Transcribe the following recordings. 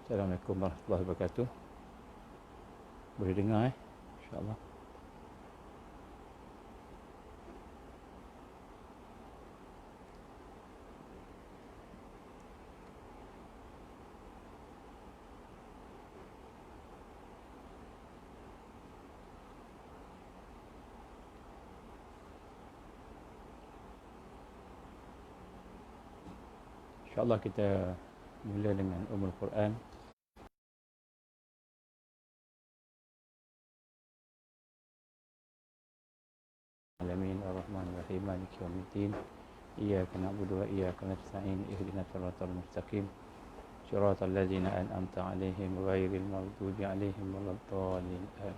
Assalamualaikum warahmatullahi wabarakatuh. Boleh dengar InsyaAllah. InsyaAllah kita mula dengan Ummul Quran. Alamin ar-Rahman ar-Rahim Maliki yaumiddin. Iyyaka na'budu wa iyyaka nasta'in. Ihdinas siratal mustaqim. Siratal ladzina an'amta 'alaihim ghairil maghdubi 'alaihim waladdallin. Amin.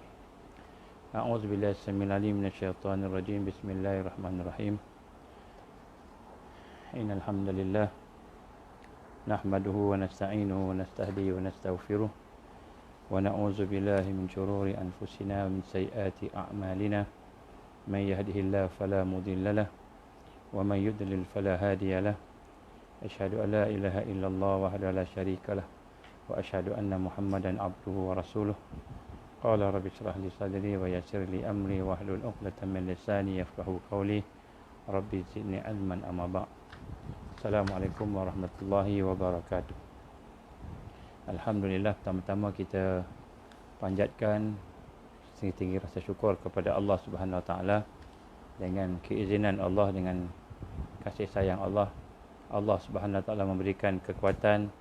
A'udzu billahi samil alim minasyaitonir rajim. Bismillahirrahmanirrahim. Innal hamdalillah nahmaduhu wa nasta'inuhu wa nastahdihi wa nastaghfiruh wa na'udzu billahi min shururi anfusina wa min sayyiati a'malina. من يهده الله فلا مضل له ومن يضلل فلا هادي له أشهد أن لا إله إلا الله وحده لا شريك له وأشهد أن محمدا عبده ورسوله قال رب اشرح لي صدري ويسر لي أمري واحلل عقدة من لساني يفقهوا قولي رب زدني علما أما بعد. Assalamualaikum warahmatullahi wabarakatuh. Alhamdulillah, pertama-tama kita panjatkan setinggi rasa syukur kepada Allah Subhanahu Wa Taala. Dengan keizinan Allah, dengan kasih sayang Allah, Allah Subhanahu Wa Taala memberikan kekuatan,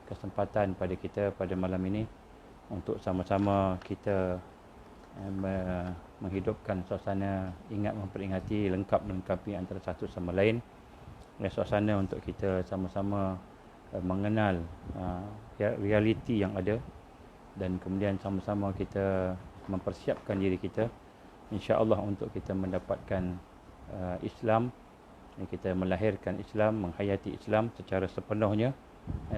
kesempatan pada kita pada malam ini untuk sama-sama kita menghidupkan suasana ingat memperingati, lengkap melengkapi antara satu sama lain. Suasana untuk kita sama-sama mengenal realiti yang ada, dan kemudian sama-sama kita mempersiapkan diri kita insya-Allah untuk kita mendapatkan Islam, kita melahirkan Islam, menghayati Islam secara sepenuhnya,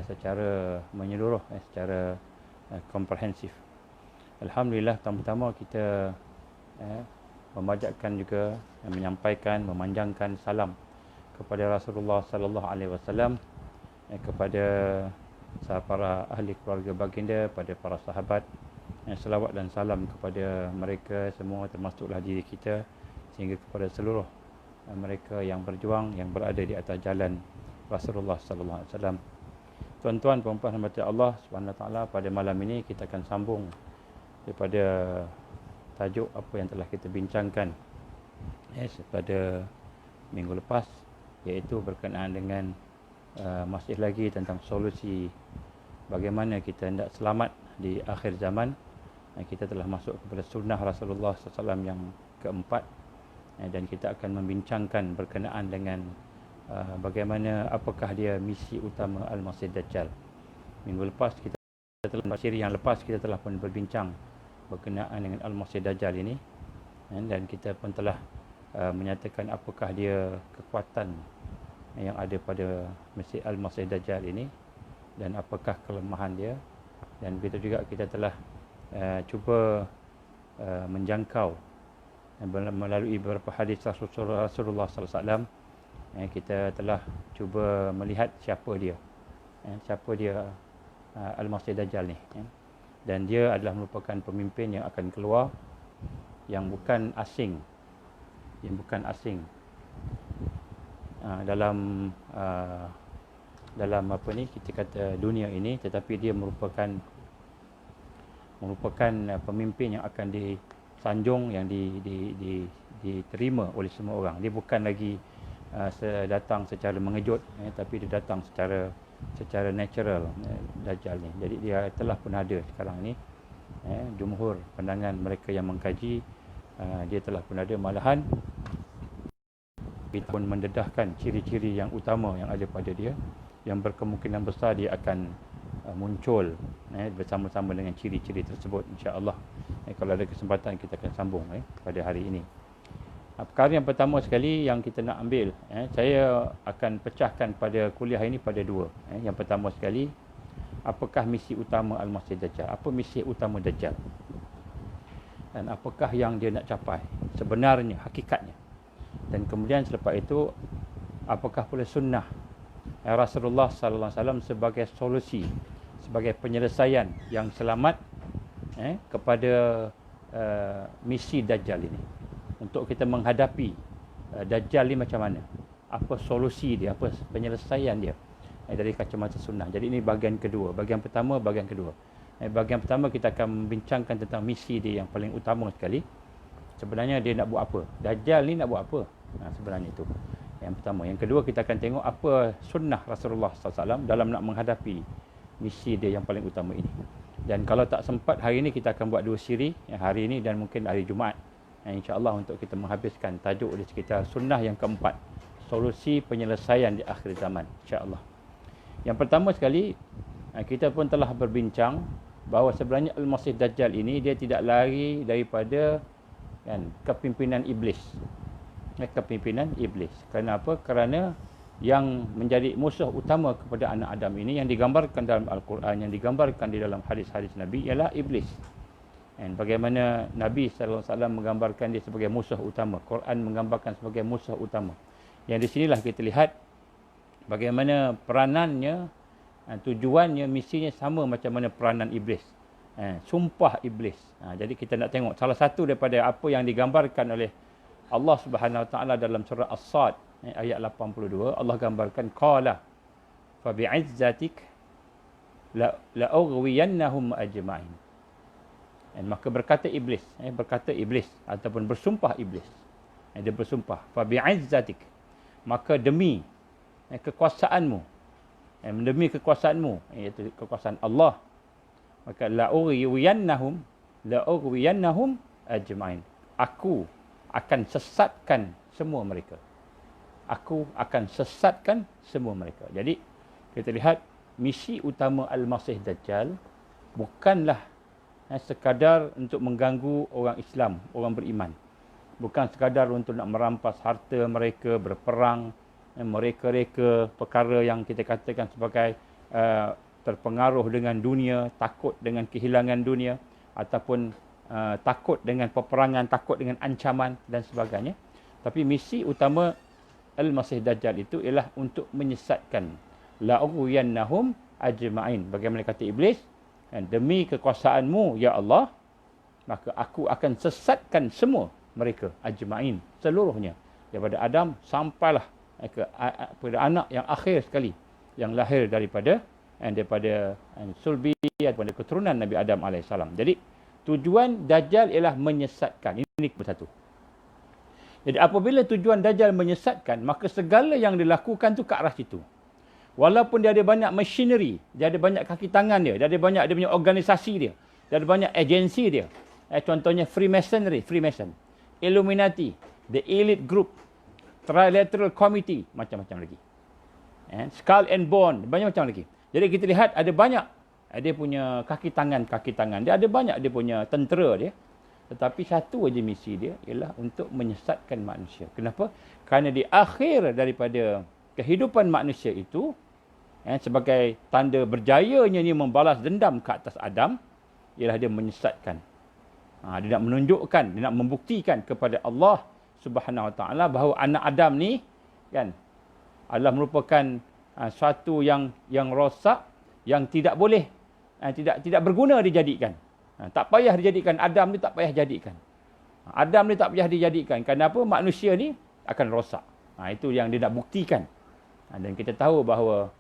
secara menyeluruh, secara komprehensif. Alhamdulillah, pertama-tama kita memanjatkan juga, menyampaikan, memanjangkan salam kepada Rasulullah sallallahu alaihi wasallam, kepada para ahli keluarga baginda, pada para sahabat. Selawat dan salam kepada mereka semua, termasuklah diri kita, sehingga kepada seluruh mereka yang berjuang, yang berada di atas jalan Rasulullah sallallahu alaihi wasallam. Tuan-tuan, puan-puan hamba Allah Subhanahu Wa Taala, pada malam ini kita akan sambung daripada tajuk apa yang telah kita bincangkan pada minggu lepas, iaitu berkenaan dengan masih lagi tentang solusi bagaimana kita hendak selamat di akhir zaman. Kita telah masuk kepada sunnah Rasulullah SAW yang keempat, dan kita akan membincangkan berkenaan dengan bagaimana, apakah dia misi utama Al-Masih Dajjal. Minggu lepas kita telah, siri yang lepas kita telah pun berbincang berkenaan dengan Al-Masih Dajjal ini, dan kita pun telah menyatakan apakah dia kekuatan yang ada pada Masih Al-Masih Dajjal ini dan apakah kelemahan dia. Dan begitu juga kita telah cuba menjangkau melalui beberapa hadis Rasulullah SAW. Kita telah cuba melihat siapa dia Al-Masih Dajjal ni, dan dia adalah merupakan pemimpin yang akan keluar, yang bukan asing dalam apa ni, kita kata dunia ini, tetapi dia merupakan pemimpin yang akan disanjung, yang diterima oleh semua orang. Dia bukan lagi datang secara mengejut, tapi dia datang secara natural, Dajjal ni. Jadi dia telah pun ada sekarang ni, jumhur pandangan mereka yang mengkaji, dia telah pun ada. Malahan kita pun mendedahkan ciri-ciri yang utama yang ada pada dia, yang berkemungkinan besar dia akan muncul bersama-sama dengan ciri-ciri tersebut, insya-Allah. Kalau ada kesempatan kita akan sambung pada hari ini. Perkara yang pertama sekali yang kita nak ambil, saya akan pecahkan pada kuliah ini pada dua. Yang pertama sekali, apakah misi utama Al-Masih Dajjal? Apa misi utama Dajjal? Dan apakah yang dia nak capai sebenarnya, hakikatnya? Dan kemudian selepas itu, apakah pula sunnah Rasulullah sallallahu alaihi wasallam sebagai solusi, sebagai penyelesaian yang selamat kepada misi Dajjal ini. Untuk kita menghadapi Dajjal ni macam mana, apa solusi dia, apa penyelesaian dia dari kacamata sunnah. Jadi ini bahagian kedua. Bahagian pertama, bahagian kedua. Bahagian pertama kita akan membincangkan tentang misi dia yang paling utama sekali. Sebenarnya dia nak buat apa? Dajjal ni nak buat apa? Sebenarnya itu yang pertama. Yang kedua, kita akan tengok apa sunnah Rasulullah SAW dalam nak menghadapi misi dia yang paling utama ini. Dan kalau tak sempat hari ini, kita akan buat 2 siri, hari ini dan mungkin hari Jumaat, insya-Allah, untuk kita menghabiskan tajuk di sekitar sunnah yang keempat, solusi penyelesaian di akhir zaman, insya-Allah. Yang pertama sekali, kita pun telah berbincang bahawa sebenarnya Al-Masih Dajjal ini dia tidak lari daripada kepimpinan iblis. Kepimpinan iblis. Kenapa? Kerana yang menjadi musuh utama kepada anak Adam ini yang digambarkan dalam Al-Quran, yang digambarkan di dalam hadis-hadis Nabi ialah iblis. Dan bagaimana Nabi SAW menggambarkan dia sebagai musuh utama, Quran menggambarkan sebagai musuh utama. Yang di sinilah kita lihat bagaimana peranannya, tujuannya, misinya sama macam mana peranan iblis. Sumpah iblis. Jadi kita nak tengok salah satu daripada apa yang digambarkan oleh Allah Subhanahu Wa Taala dalam surah As-Sad ayat 82. Allah gambarkan qala fa bi'izzatik la ughwiyannahum ajma'in. Maka berkata iblis, ataupun bersumpah iblis. Dia bersumpah fa bi'izzatik, maka demi kekuasaanmu, demi kekuasaanmu, iaitu kekuasaan Allah, maka la ughwiyannahum ajma'in. Aku akan sesatkan semua mereka. Aku akan sesatkan semua mereka. Jadi kita lihat misi utama Al-Masih Dajjal bukanlah sekadar untuk mengganggu orang Islam, orang beriman. Bukan sekadar untuk nak merampas harta mereka, berperang, mereka-reka perkara yang kita katakan sebagai terpengaruh dengan dunia, takut dengan kehilangan dunia, ataupun takut dengan peperangan, takut dengan ancaman dan sebagainya. Tapi misi utama Al-Masih Dajjal itu ialah untuk menyesatkan. La'ughwiyannahum ajma'in. Bagaimana kata iblis, demi kekuasaanmu ya Allah, maka aku akan sesatkan semua mereka ajma'in, seluruhnya, daripada Adam sampailah kepada anak yang akhir sekali yang lahir daripada sulbi ataupun keturunan Nabi Adam AS. Jadi tujuan Dajjal ialah menyesatkan. Ini satu. Jadi apabila tujuan Dajjal menyesatkan, maka segala yang dilakukan tu ke arah situ. Walaupun dia ada banyak machinery, dia ada banyak kaki tangan dia ada banyak dia punya organisasi dia ada banyak agensi dia. Contohnya Freemason, Illuminati, the Elite Group, Trilateral Committee, macam-macam lagi. Skull and Bone, banyak macam lagi. Jadi kita lihat ada banyak dia punya kaki tangan. Dia ada banyak dia punya tentera dia. Tetapi satu aja misi dia ialah untuk menyesatkan manusia. Kenapa? Kerana di akhir daripada kehidupan manusia itu, sebagai tanda berjayanya ni membalas dendam ke atas Adam, ialah dia menyesatkan. Dia nak menunjukkan, dia nak membuktikan kepada Allah Subhanahu Wa Taala bahawa anak Adam ni adalah merupakan suatu yang rosak, yang tidak boleh, tidak berguna dijadikan. Tak payah dijadikan. Adam ni tak payah jadikan. Adam ni tak payah dijadikan. Kenapa? Manusia ni akan rosak. Itu yang dia nak buktikan. Dan kita tahu bahawa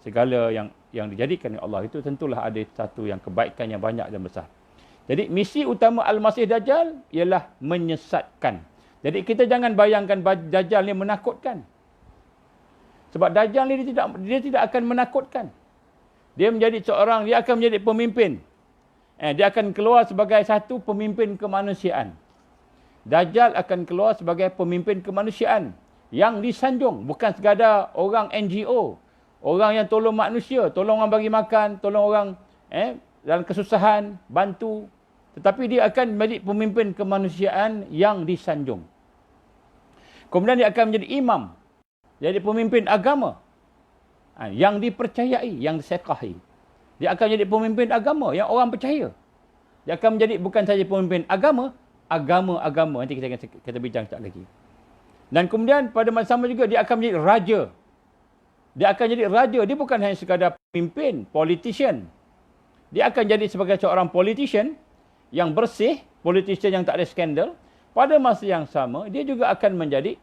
segala yang dijadikan oleh Allah itu tentulah ada satu yang kebaikan yang banyak dan besar. Jadi misi utama Al-Masih Dajjal ialah menyesatkan. Jadi kita jangan bayangkan Dajjal ni menakutkan. Sebab Dajjal ni dia tidak akan menakutkan. Dia akan menjadi pemimpin. Dia akan keluar sebagai satu pemimpin kemanusiaan. Dajjal akan keluar sebagai pemimpin kemanusiaan yang disanjung, bukan sekadar orang NGO, orang yang tolong manusia, tolong orang bagi makan, tolong orang dalam kesusahan, bantu. Tetapi dia akan menjadi pemimpin kemanusiaan yang disanjung. Kemudian dia akan menjadi imam, jadi pemimpin agama yang dipercayai, yang disekahi. Dia akan menjadi pemimpin agama yang orang percaya. Dia akan menjadi bukan saja pemimpin agama. Nanti kita bincang sekejap lagi. Dan kemudian pada masa sama juga dia akan menjadi raja. Dia akan jadi raja. Dia bukan hanya sekadar pemimpin, politician. Dia akan jadi sebagai seorang politician yang bersih, politician yang tak ada skandal. Pada masa yang sama, dia juga akan menjadi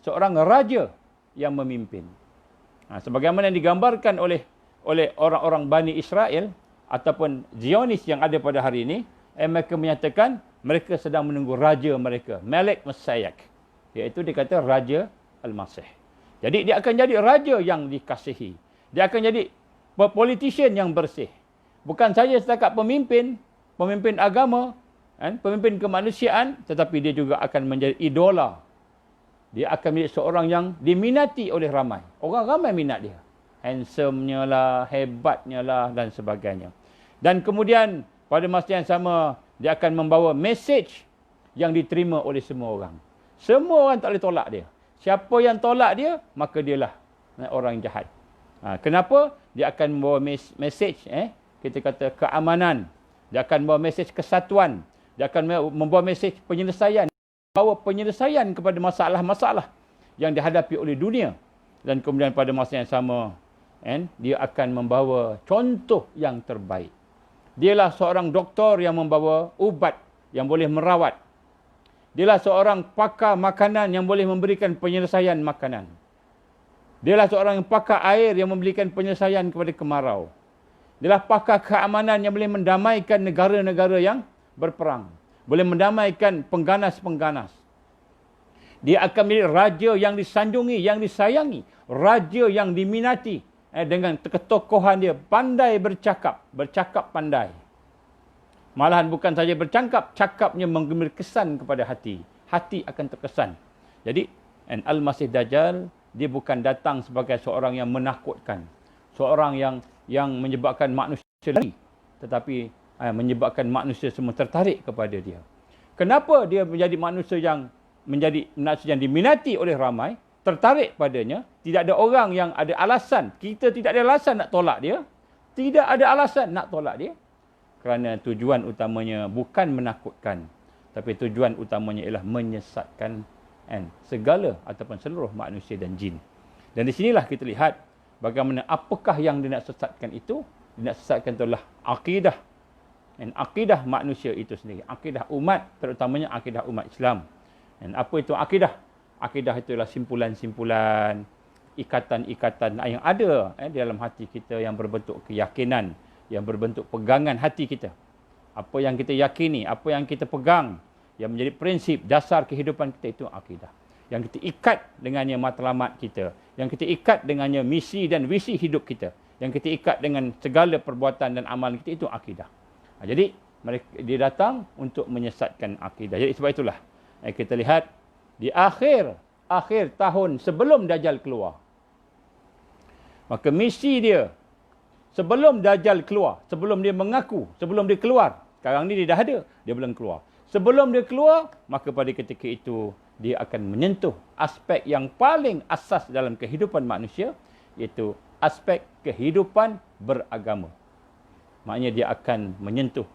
seorang raja yang memimpin. Sebagaimana yang digambarkan oleh orang-orang Bani Israel ataupun Zionis yang ada pada hari ini, mereka menyatakan mereka sedang menunggu raja mereka, Melek Messiah. Iaitu dikata Raja Al-Masih. Jadi dia akan jadi raja yang dikasihi. Dia akan jadi politician yang bersih. Bukan saja setakat pemimpin agama, pemimpin kemanusiaan, tetapi dia juga akan menjadi idola. Dia akan menjadi seorang yang diminati oleh ramai. Orang ramai minat dia. Handsome-nya lah, hebatnya lah dan sebagainya. Dan kemudian pada masa yang sama, dia akan membawa message yang diterima oleh semua orang. Semua orang tak boleh tolak dia. Siapa yang tolak dia, maka dialah orang jahat. Kenapa? Dia akan membawa message, kita kata keamanan. Dia akan membawa message kesatuan. Dia akan membawa message penyelesaian. Bawa penyelesaian kepada masalah-masalah yang dihadapi oleh dunia. Dan kemudian pada masa yang sama, dia akan membawa contoh yang terbaik. Dialah seorang doktor yang membawa ubat yang boleh merawat. Dialah seorang pakar makanan yang boleh memberikan penyelesaian makanan. Dialah seorang pakar air yang memberikan penyelesaian kepada kemarau. Dialah pakar keamanan yang boleh mendamaikan negara-negara yang berperang. Boleh mendamaikan pengganas-pengganas. Dia akan menjadi raja yang disanjungi, yang disayangi. Raja yang diminati. Dengan ketokohan dia, pandai bercakap. Bercakap pandai. Malahan bukan saja bercakap, cakapnya memberi kesan kepada hati. Hati akan terkesan. Jadi, Al-Masih Dajjal, dia bukan datang sebagai seorang yang menakutkan. Seorang yang menyebabkan manusia lari. Tetapi menyebabkan manusia semua tertarik kepada dia. Kenapa dia menjadi manusia yang diminati oleh ramai, tertarik padanya? Tidak ada orang yang ada alasan. Kita tidak ada alasan nak tolak dia. Tidak ada alasan nak tolak dia. Kerana tujuan utamanya bukan menakutkan, tapi tujuan utamanya ialah menyesatkan segala ataupun seluruh manusia dan jin. Dan di sinilah kita lihat bagaimana apakah yang dia nak sesatkan itu. Dia nak sesatkan itulah akidah. Akidah manusia itu sendiri. Akidah umat, terutamanya akidah umat Islam. Apa itu akidah? Akidah itulah simpulan-simpulan, ikatan-ikatan yang ada di dalam hati kita yang berbentuk keyakinan, yang berbentuk pegangan hati kita. Apa yang kita yakini, apa yang kita pegang, yang menjadi prinsip dasar kehidupan kita, itu akidah. Yang kita ikat dengannya matlamat kita. Yang kita ikat dengannya misi dan visi hidup kita. Yang kita ikat dengan segala perbuatan dan amal kita, itu akidah. Jadi dia datang untuk menyesatkan akidah. Jadi sebab itulah kita lihat di akhir tahun sebelum Dajjal keluar. Maka misi dia sebelum Dajjal keluar, sebelum dia mengaku, sebelum dia keluar. Sekarang ni dia dah ada, dia belum keluar. Sebelum dia keluar, maka pada ketika itu dia akan menyentuh aspek yang paling asas dalam kehidupan manusia, iaitu aspek kehidupan beragama. Maknanya dia akan menyentuh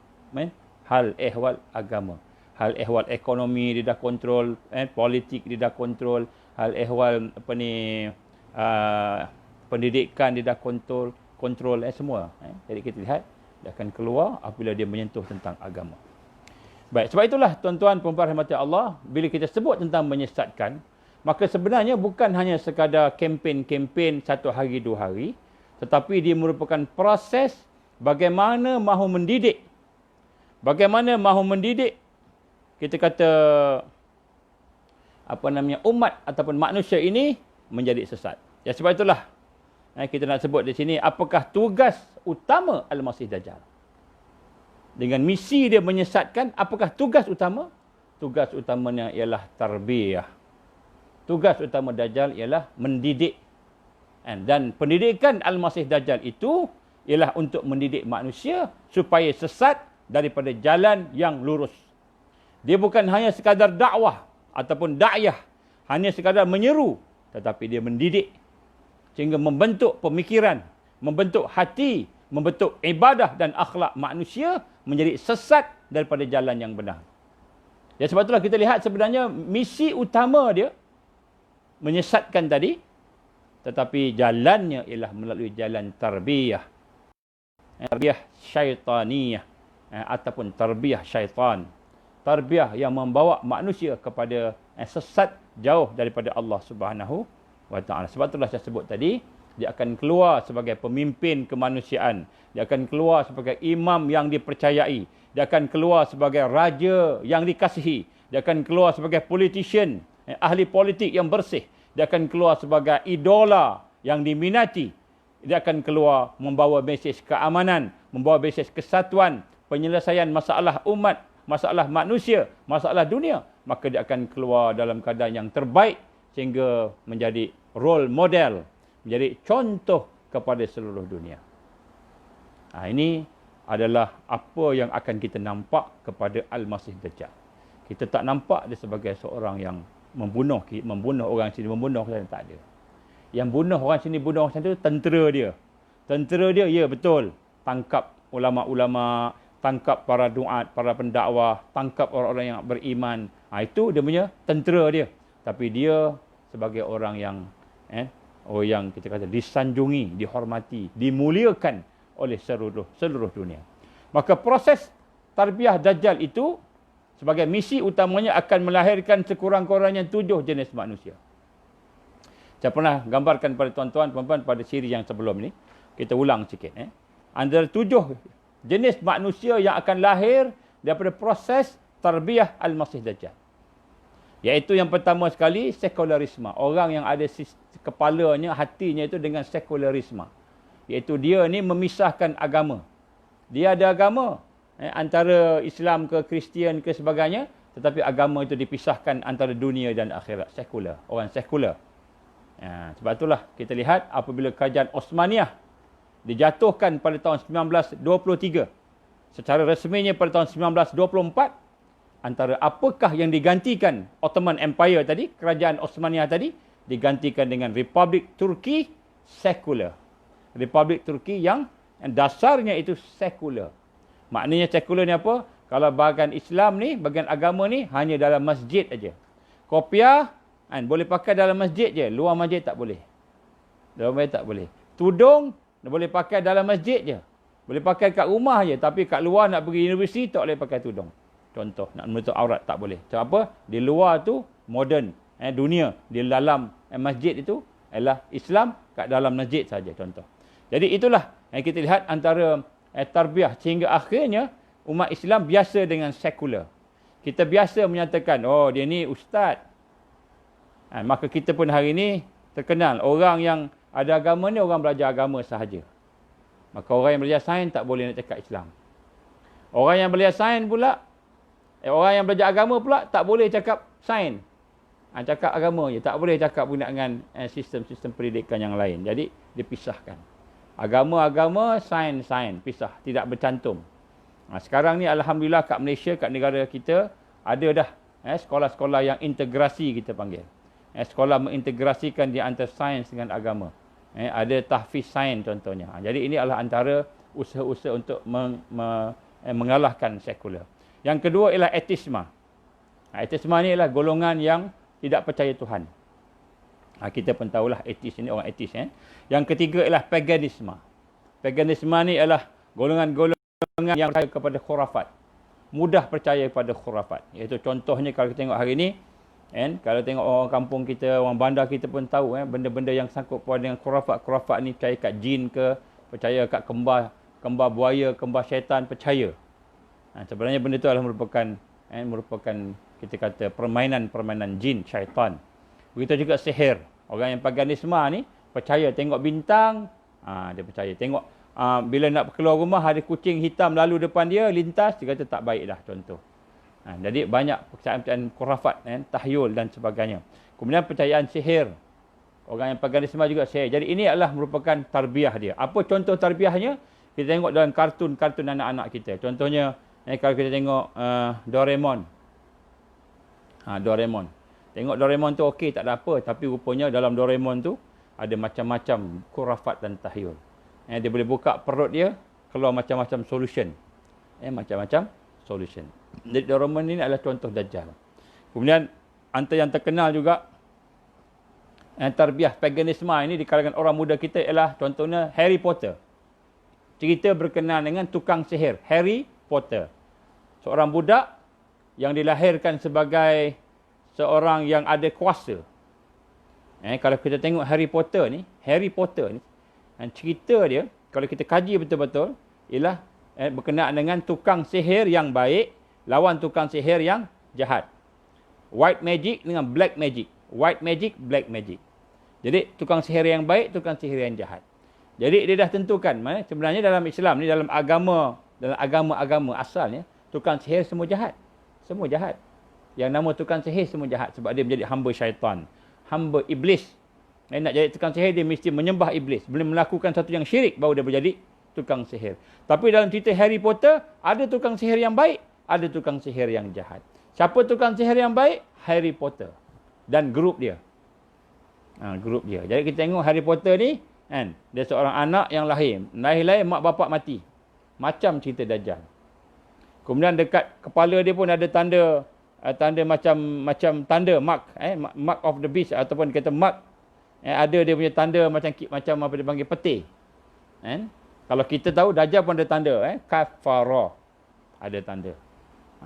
hal ehwal agama. Hal ehwal ekonomi dia dah kontrol, politik dia dah kontrol, hal ehwal pendidikan dia dah kontrol semua. Jadi kita lihat dia akan keluar apabila dia menyentuh tentang agama. Baik, sebab itulah tuan-tuan puan-puan rahmati Allah, bila kita sebut tentang menyesatkan, maka sebenarnya bukan hanya sekadar kempen-kempen 1 hari 2 hari, tetapi dia merupakan proses bagaimana mahu mendidik. Bagaimana mahu mendidik, kita kata umat ataupun manusia ini menjadi sesat. Ya, sebab itulah kita nak sebut di sini, apakah tugas utama Al-Masih Dajjal? Dengan misi dia menyesatkan, apakah tugas utama? Tugas utamanya ialah tarbiyah. Tugas utama Dajjal ialah mendidik. Dan pendidikan Al-Masih Dajjal itu ialah untuk mendidik manusia supaya sesat daripada jalan yang lurus. Dia bukan hanya sekadar dakwah ataupun da'yah, hanya sekadar menyeru, tetapi dia mendidik sehingga membentuk pemikiran, membentuk hati, membentuk ibadah dan akhlak manusia menjadi sesat daripada jalan yang benar. Ya, sebab itulah kita lihat sebenarnya misi utama dia menyesatkan tadi, tetapi jalannya ialah melalui jalan tarbiyah. Tarbiyah syaitaniyah ataupun tarbiyah syaitan. Tarbiyah yang membawa manusia kepada sesat jauh daripada Allah Subhanahu wa taala. Sebab itulah saya sebut tadi, dia akan keluar sebagai pemimpin kemanusiaan. Dia akan keluar sebagai imam yang dipercayai. Dia akan keluar sebagai raja yang dikasihi. Dia akan keluar sebagai politician, ahli politik yang bersih. Dia akan keluar sebagai idola yang diminati. Dia akan keluar membawa mesej keamanan, membawa mesej kesatuan, penyelesaian masalah umat, masalah manusia, masalah dunia. Maka dia akan keluar dalam keadaan yang terbaik sehingga menjadi role model, menjadi contoh kepada seluruh dunia. Ini adalah apa yang akan kita nampak kepada Al-Masih Dajjal. Kita tak nampak dia sebagai seorang yang membunuh orang sini, membunuh orang sini, tak ada. Yang bunuh orang sini, bunuh orang sini, tentera dia. Tentera dia, ya betul. Tangkap ulama-ulama, tangkap para duat, para pendakwah, tangkap orang-orang yang beriman. Itu dia punya tentera dia. Tapi dia sebagai orang yang yang kita kata disanjungi, dihormati, dimuliakan oleh seluruh dunia. Maka proses tarbiyah Dajjal itu sebagai misi utamanya akan melahirkan sekurang-kurangnya 7 jenis manusia. Saya pernah gambarkan pada tuan-tuan, puan-puan pada siri yang sebelum ni. Kita ulang sikit. Antara 7 jenis manusia yang akan lahir daripada proses tarbiyah Al-Masih Dajjal. Iaitu yang pertama sekali, sekularisme. Orang yang ada kepalanya, hatinya itu dengan sekularisme. Iaitu dia ni memisahkan agama. Dia ada agama antara Islam ke Kristian ke sebagainya, tetapi agama itu dipisahkan antara dunia dan akhirat. Sekular. Orang sekular. Sebab itulah kita lihat apabila kerajaan Osmaniyah dijatuhkan pada tahun 1923, secara resminya pada tahun 1924, antara apakah yang digantikan Ottoman Empire tadi, kerajaan Osmaniyah tadi, digantikan dengan Republik Turki sekular. Republik Turki yang dasarnya itu sekular. Maknanya sekular ni apa? Kalau bahagian Islam ni, bahagian agama ni, hanya dalam masjid aja. Kopiah boleh pakai dalam masjid je, luar masjid tak boleh. Dalam masjid tak boleh. Tudung boleh pakai dalam masjid je. Boleh pakai kat rumah je, tapi kat luar nak pergi universiti tak boleh pakai tudung. Contoh, nak menutup aurat tak boleh. Sebab apa? Di luar tu moden, dunia. Di dalam masjid itu ialah Islam, kat dalam masjid saja, contoh. Jadi itulah yang kita lihat antara tarbiyah sehingga akhirnya umat Islam biasa dengan sekular. Kita biasa menyatakan, oh dia ni ustaz. Maka kita pun hari ini terkenal. Orang yang ada agama ni orang belajar agama sahaja. Maka orang yang belajar sains tak boleh nak cakap Islam. Orang yang belajar sains pula, orang yang belajar agama pula tak boleh cakap sains. Cakap agama je. Tak boleh cakap dengan sistem-sistem pendidikan yang lain. Jadi dipisahkan. Agama-agama, sains-sains. Pisah. Tidak bercantum. Sekarang ni Alhamdulillah kat Malaysia, kat negara kita, ada dah sekolah-sekolah yang integrasi kita panggil. Sekolah mengintegrasikan di antara sains dengan agama. Ada tahfiz sains contohnya. Jadi ini adalah antara usaha-usaha untuk mengalahkan sekular. Yang kedua ialah ateisme. Ateisme ni ialah golongan yang tidak percaya Tuhan. Kita pun tahulah ateis ini orang ateis. Yang ketiga ialah paganisme. Paganisme ni ialah golongan yang percaya kepada khurafat. Mudah percaya kepada khurafat. Iaitu contohnya kalau kita tengok hari ini, kalau tengok orang kampung kita, orang bandar kita pun tahu benda-benda yang sangkut paut dengan khurafat. Khurafat ni percaya kat jin ke, percaya kat kembar buaya, kembar syaitan, percaya. Sebenarnya benda itu adalah merupakan kita kata permainan jin, syaitan. Begitu juga sihir. Orang yang paganisme ni percaya tengok bintang, dia percaya. Tengok bila nak keluar rumah ada kucing hitam lalu depan dia, lintas, dia kata tak baik dah, contoh. Jadi banyak percayaan khurafat, tahyul dan sebagainya. Kemudian percayaan sihir. Orang yang paganisme juga sihir. Jadi ini adalah merupakan tarbiyah dia. Apa contoh tarbiyahnya? Kita tengok dalam kartun-kartun anak-anak kita. Contohnya, kalau kita tengok Doraemon. Doraemon. Tengok Doraemon tu okey, tak ada apa. Tapi rupanya dalam Doraemon tu ada macam-macam khurafat dan tahyul. Dia boleh buka perut dia, keluar macam-macam solution. Macam-macam solution. Jadi Doraemon ini adalah contoh Dajjal. Kemudian antara yang terkenal juga tarbiyah paganisme ini di kalangan orang muda kita ialah contohnya Harry Potter. Cerita berkenaan dengan tukang sihir Harry Potter. Seorang budak yang dilahirkan sebagai seorang yang ada kuasa. Kalau kita tengok Harry Potter ni, cerita dia, kalau kita kaji betul-betul, ialah berkenaan dengan tukang sihir yang baik lawan tukang sihir yang jahat. White magic dengan black magic. White magic, black magic. Jadi, tukang sihir yang baik, tukang sihir yang jahat. Jadi, dia dah tentukan. Sebenarnya dalam Islam ni, dalam agama-agama asalnya, tukang sihir semua jahat. Semua jahat. Yang nama tukang sihir semua jahat. Sebab dia menjadi hamba syaitan. Hamba iblis. Nak jadi tukang sihir, dia mesti menyembah iblis. Belum melakukan satu yang syirik, baru dia menjadi tukang sihir. Tapi dalam cerita Harry Potter, ada tukang sihir yang baik, ada tukang sihir yang jahat. Siapa tukang sihir yang baik? Harry Potter. Dan grup dia. Grup dia. Jadi kita tengok Harry Potter ni, kan, dia seorang anak yang lahir. Lahir mak bapak mati. Macam cerita Dajjal. Kemudian dekat kepala dia pun ada tanda macam tanda mark of the beast, ataupun kata mark, ada dia punya tanda macam apa dia panggil peti. Kalau kita tahu Dajjal pun ada tanda, kafara, ada tanda.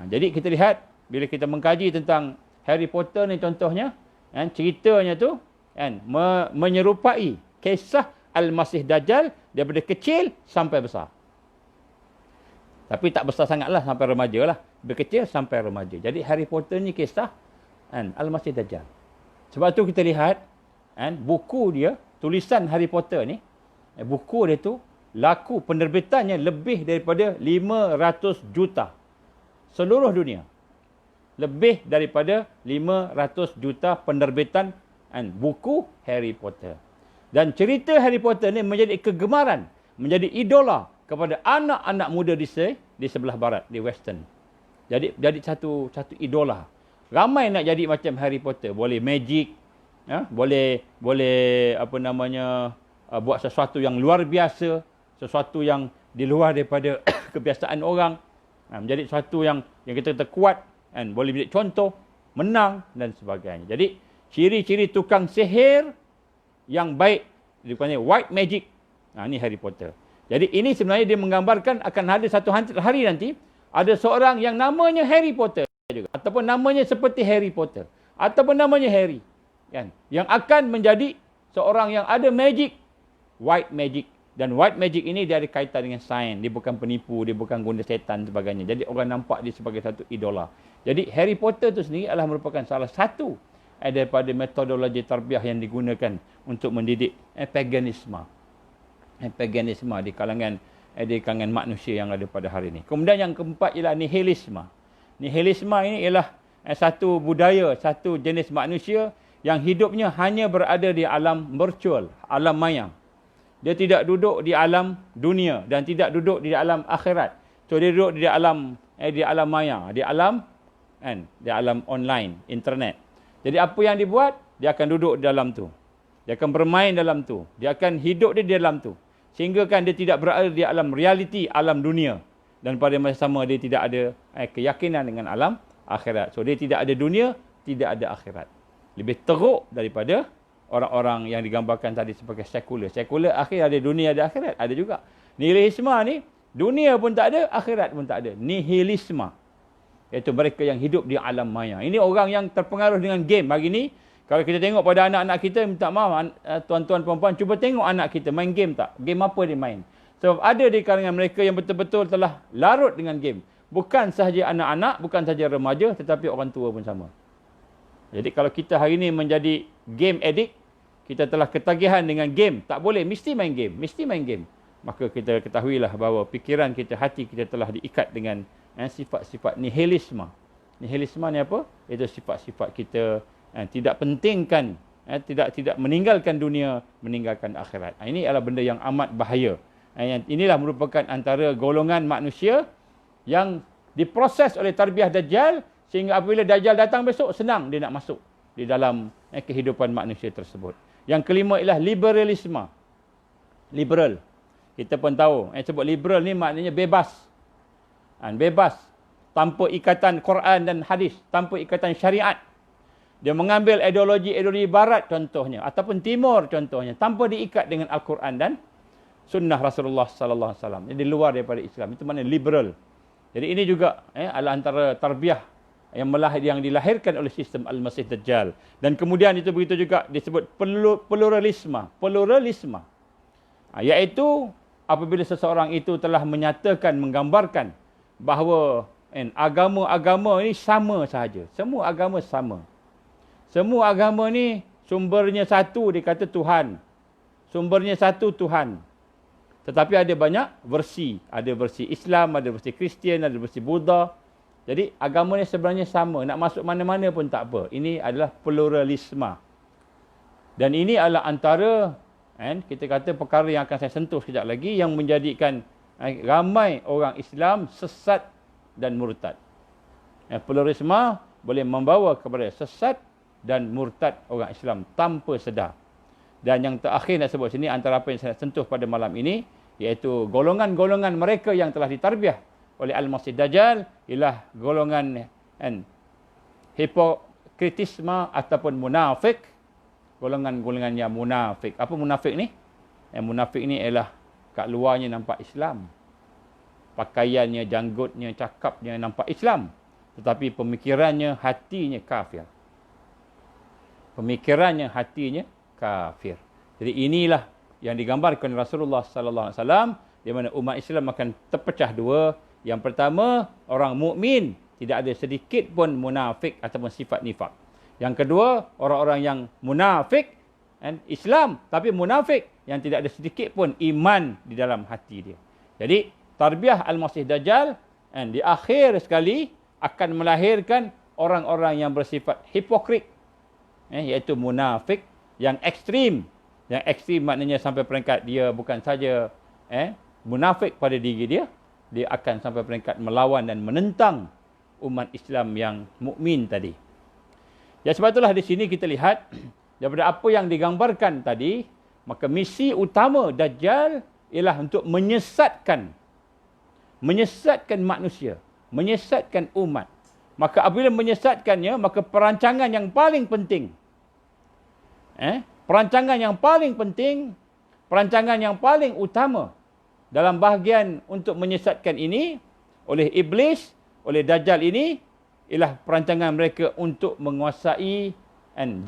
Jadi kita lihat bila kita mengkaji tentang Harry Potter ni contohnya, ceritanya tu menyerupai kisah Al-Masih Dajjal daripada kecil sampai besar. Tapi tak besar sangatlah, sampai remaja lah. Dari kecil sampai remaja. Jadi Harry Potter ni kisah Al-Masih Dajjal. Sebab tu kita lihat buku dia, tulisan Harry Potter ni, buku dia tu laku penerbitannya lebih daripada 500 juta. Seluruh dunia. Lebih daripada 500 juta penerbitan buku Harry Potter. Dan cerita Harry Potter ni menjadi kegemaran, menjadi idola kepada anak-anak muda di sebelah barat, di western. Jadi satu idola. Ramai nak jadi macam Harry Potter. Boleh magic, boleh buat sesuatu yang luar biasa, sesuatu yang di luar daripada kebiasaan orang. Menjadi sesuatu yang kita kata kuat, boleh menjadi contoh, menang dan sebagainya. Jadi ciri-ciri tukang sihir yang baik, dipanggil white magic. Ini Harry Potter. Jadi ini sebenarnya dia menggambarkan akan ada satu hari nanti, ada seorang yang namanya Harry Potter juga. Ataupun namanya seperti Harry Potter. Ataupun namanya Harry. Yang akan menjadi seorang yang ada magic, white magic. Dan white magic ini dia ada kaitan dengan sains. Dia bukan penipu, dia bukan guna setan dan sebagainya. Jadi orang nampak dia sebagai satu idola. Jadi Harry Potter itu sendiri adalah merupakan salah satu daripada metodologi tarbiyah yang digunakan untuk mendidik paganisme. Paganisme di kalangan manusia yang ada pada hari ini. Kemudian yang keempat ialah nihilisme. Nihilisme ini ialah satu budaya, satu jenis manusia yang hidupnya hanya berada di alam virtual, alam maya. Dia tidak duduk di alam dunia dan tidak duduk di alam akhirat. So dia duduk di alam maya, di alam online, internet. Jadi apa yang dibuat, dia akan duduk di dalam tu. Dia akan bermain dalam tu. Dia akan hidup di dalam tu. Sehingga kan dia tidak berada di alam realiti, alam dunia. Dan pada masa sama dia tidak ada keyakinan dengan alam akhirat. So dia tidak ada dunia, tidak ada akhirat. Lebih teruk daripada orang-orang yang digambarkan tadi sebagai sekular. Sekular akhir ada dunia, ada akhirat. Ada juga. Nihilisme ni, dunia pun tak ada, akhirat pun tak ada. Nihilisme. Iaitu mereka yang hidup di alam maya. Ini orang yang terpengaruh dengan game. Hari ni, kalau kita tengok pada anak-anak kita, minta maaf, tuan-tuan, puan-puan, cuba tengok anak kita main game tak? Game apa dia main? Sebab ada di kalangan mereka yang betul-betul telah larut dengan game. Bukan sahaja anak-anak, bukan sahaja remaja, tetapi orang tua pun sama. Jadi kalau kita hari ini menjadi game addict, kita telah ketagihan dengan game. Tak boleh, mesti main game. Mesti main game. Maka kita ketahuilah bahawa fikiran kita, hati kita telah diikat dengan sifat-sifat nihilisme. Nihilisme ni apa? Itu sifat-sifat kita tidak pentingkan, tidak meninggalkan dunia, meninggalkan akhirat. Ini adalah benda yang amat bahaya. Inilah merupakan antara golongan manusia yang diproses oleh tarbiyah Dajjal, sehingga apabila Dajjal datang besok, senang dia nak masuk di dalam kehidupan manusia tersebut. Yang kelima ialah liberalisme. Liberal. Kita pun tahu, sebut liberal ni maknanya bebas. Bebas. Tanpa ikatan Quran dan hadis. Tanpa ikatan syariat. Dia mengambil ideologi barat contohnya ataupun timur contohnya tanpa diikat dengan Al-Quran dan sunnah Rasulullah sallallahu alaihi wasallam. Jadi luar daripada Islam. Itu maknanya liberal. Jadi ini juga adalah antara tarbiyah yang dilahirkan oleh sistem Al-Masih Dajjal. Dan kemudian itu begitu juga disebut pluralisme. Iaitu apabila seseorang itu telah menyatakan, menggambarkan bahawa agama-agama ini sama sahaja. Semua agama sama. Semua agama ni sumbernya satu, dia kata Tuhan. Sumbernya satu, Tuhan. Tetapi ada banyak versi. Ada versi Islam, ada versi Kristian, ada versi Buddha. Jadi agama ni sebenarnya sama. Nak masuk mana-mana pun tak apa. Ini adalah pluralisme. Dan ini adalah antara, kita kata perkara yang akan saya sentuh sekejap lagi, yang menjadikan ramai orang Islam sesat dan murtad. Pluralisme boleh membawa kepada sesat dan murtad orang Islam tanpa sedar. Dan yang terakhir nak sebut sini, antara apa yang saya sentuh pada malam ini, iaitu golongan-golongan mereka yang telah ditarbiyah oleh Al-Masih Dajjal, ialah golongan hipokritisme ataupun munafik. Golongan-golongan yang munafik. Apa munafik ni? Munafik ni ialah kat luarnya nampak Islam. Pakaiannya, janggutnya, cakapnya nampak Islam. Tetapi pemikirannya, hatinya kafir. Pemikirannya, hatinya kafir. Jadi inilah yang digambarkan Rasulullah sallallahu alaihi wasallam, di mana umat Islam akan terpecah dua. Yang pertama, orang mukmin, tidak ada sedikit pun munafik ataupun sifat nifak. Yang kedua, orang-orang yang munafik Islam tapi munafik, yang tidak ada sedikit pun iman di dalam hati dia. Jadi tarbiyah Al-Masih Dajjal di akhir sekali akan melahirkan orang-orang yang bersifat hipokrit, iaitu munafik yang ekstrim. Yang ekstrim maknanya sampai peringkat dia bukan saja munafik pada diri dia, dia akan sampai peringkat melawan dan menentang umat Islam yang mukmin tadi. Ya, sebab itulah di sini kita lihat daripada apa yang digambarkan tadi, maka misi utama Dajjal ialah untuk menyesatkan manusia, menyesatkan umat. Maka apabila menyesatkannya, maka perancangan yang paling penting, perancangan yang paling utama dalam bahagian untuk menyesatkan ini oleh iblis, oleh Dajjal ini, ialah perancangan mereka untuk menguasai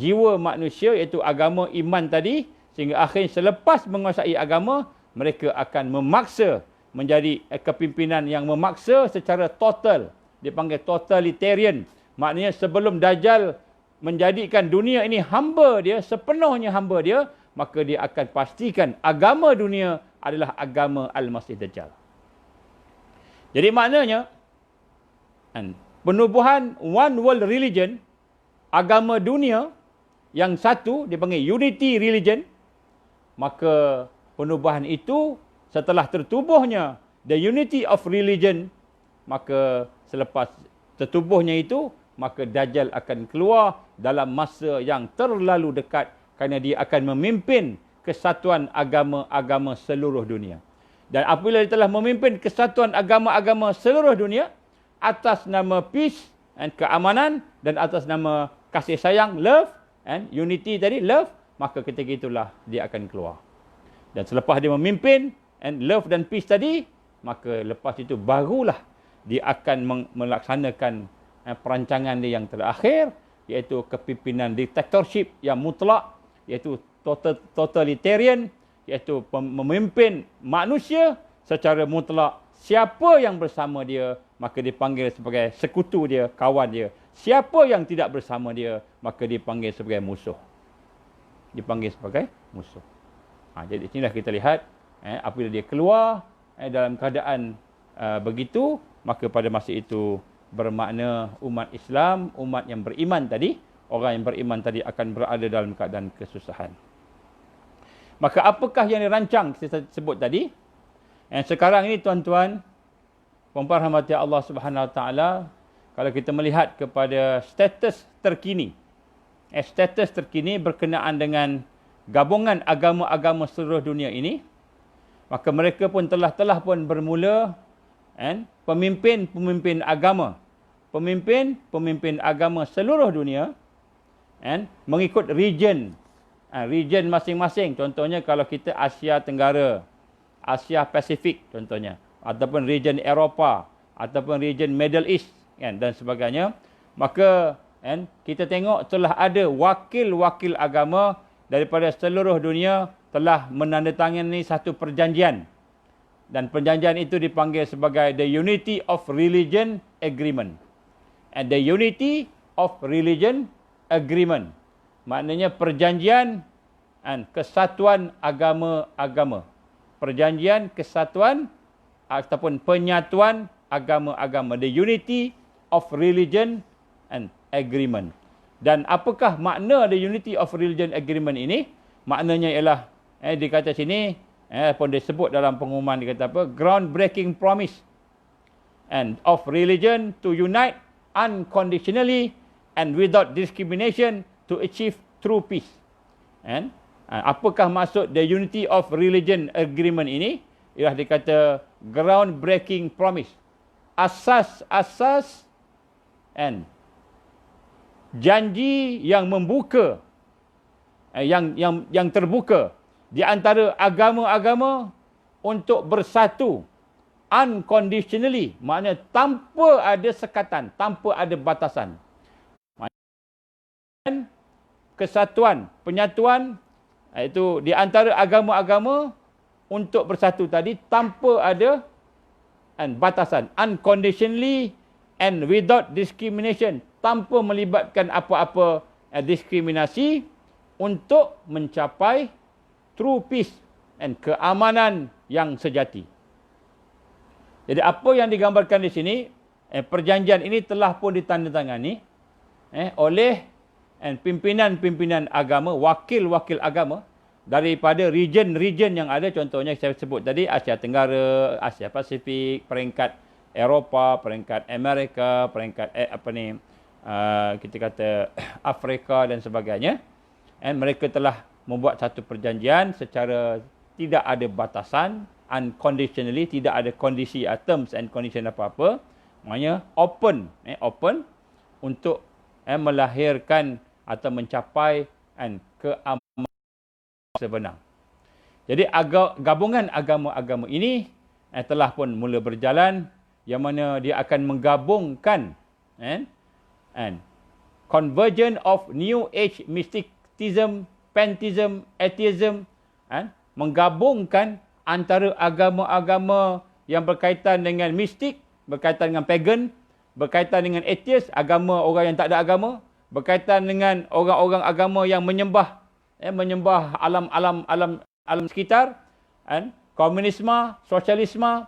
jiwa manusia, iaitu agama iman tadi, sehingga akhirnya selepas menguasai agama, mereka akan memaksa menjadi kepimpinan yang memaksa secara total. Dipanggil totalitarian. Maknanya sebelum Dajjal menjadikan dunia ini hamba dia, sepenuhnya hamba dia, maka dia akan pastikan agama dunia adalah agama Al-Masih Dajjal. Jadi maknanya, penubuhan one world religion, agama dunia yang satu, dipanggil unity religion, maka penubuhan itu setelah tertubuhnya the unity of religion, maka selepas tertubuhnya itu, maka Dajjal akan keluar dalam masa yang terlalu dekat, kerana dia akan memimpin kesatuan agama-agama seluruh dunia. Dan apabila dia telah memimpin kesatuan agama-agama seluruh dunia atas nama peace and keamanan, dan atas nama kasih sayang, love, and unity tadi, love, maka ketika itulah dia akan keluar. Dan selepas dia memimpin and love dan peace tadi, maka lepas itu barulah dia akan melaksanakan perancangan dia yang terakhir, iaitu kepimpinan dictatorship yang mutlak, iaitu totalitarian, iaitu memimpin manusia secara mutlak. Siapa yang bersama dia, maka dipanggil sebagai sekutu dia, kawan dia. Siapa yang tidak bersama dia, maka dipanggil sebagai musuh. Dipanggil sebagai musuh. Jadi inilah kita lihat, apabila dia keluar dalam keadaan begitu, maka pada masa itu bermakna umat Islam, umat yang beriman tadi, orang yang beriman tadi akan berada dalam keadaan kesusahan. Maka apakah yang dirancang kita sebut tadi? Sekarang ini tuan-tuan, puan-puan rahmati Allah Subhanahu Wa Taala, kalau kita melihat kepada status terkini berkenaan dengan gabungan agama-agama seluruh dunia ini, maka mereka pun telah pun bermula pemimpin agama seluruh dunia mengikut region. Region masing-masing. Contohnya kalau kita Asia Tenggara, Asia Pasifik contohnya, ataupun region Eropah, ataupun region Middle East dan sebagainya, maka kita tengok telah ada wakil-wakil agama daripada seluruh dunia telah menandatangani satu perjanjian, dan perjanjian itu dipanggil sebagai the Unity of Religion Agreement. And the Unity of Religion Agreement maknanya perjanjian kesatuan agama-agama. Perjanjian kesatuan ataupun penyatuan agama-agama. The Unity of Religion and Agreement. Dan apakah makna the Unity of Religion Agreement ini? Maknanya ialah, dikata sini, pun disebut dalam pengumuman, dikata apa? Groundbreaking promise of religion to unite unconditionally and without discrimination to achieve true peace. Apakah maksud the Unity of Religion Agreement ini? Ialah dikata groundbreaking promise. Asas-asas janji yang membuka, yang terbuka di antara agama-agama untuk bersatu unconditionally, maknanya tanpa ada sekatan, tanpa ada batasan. Kesatuan, penyatuan itu di antara agama-agama untuk bersatu tadi tanpa ada batasan, unconditionally and without discrimination, tanpa melibatkan apa-apa diskriminasi, untuk mencapai true peace dan keamanan yang sejati. Jadi apa yang digambarkan di sini, perjanjian ini telah pun ditandatangani oleh pimpinan-pimpinan agama, wakil-wakil agama daripada region-region yang ada. Contohnya saya sebut tadi Asia Tenggara, Asia Pasifik, peringkat Eropah, peringkat Amerika, peringkat kita kata Afrika dan sebagainya. Mereka telah membuat satu perjanjian secara tidak ada batasan, unconditionally, tidak ada kondisi, terms and condition apa-apa. Maknanya open untuk melahirkan atau mencapai keamanan sebenar. Jadi gabungan agama-agama ini telah pun mula berjalan, yang mana dia akan menggabungkan convergence of New Age mysticism, pantheism, atheism, menggabungkan antara agama-agama yang berkaitan dengan mistik, berkaitan dengan pagan, berkaitan dengan atheist, agama orang yang tak ada agama, berkaitan dengan orang-orang agama yang menyembah alam sekitar, komunisme, sosialisme,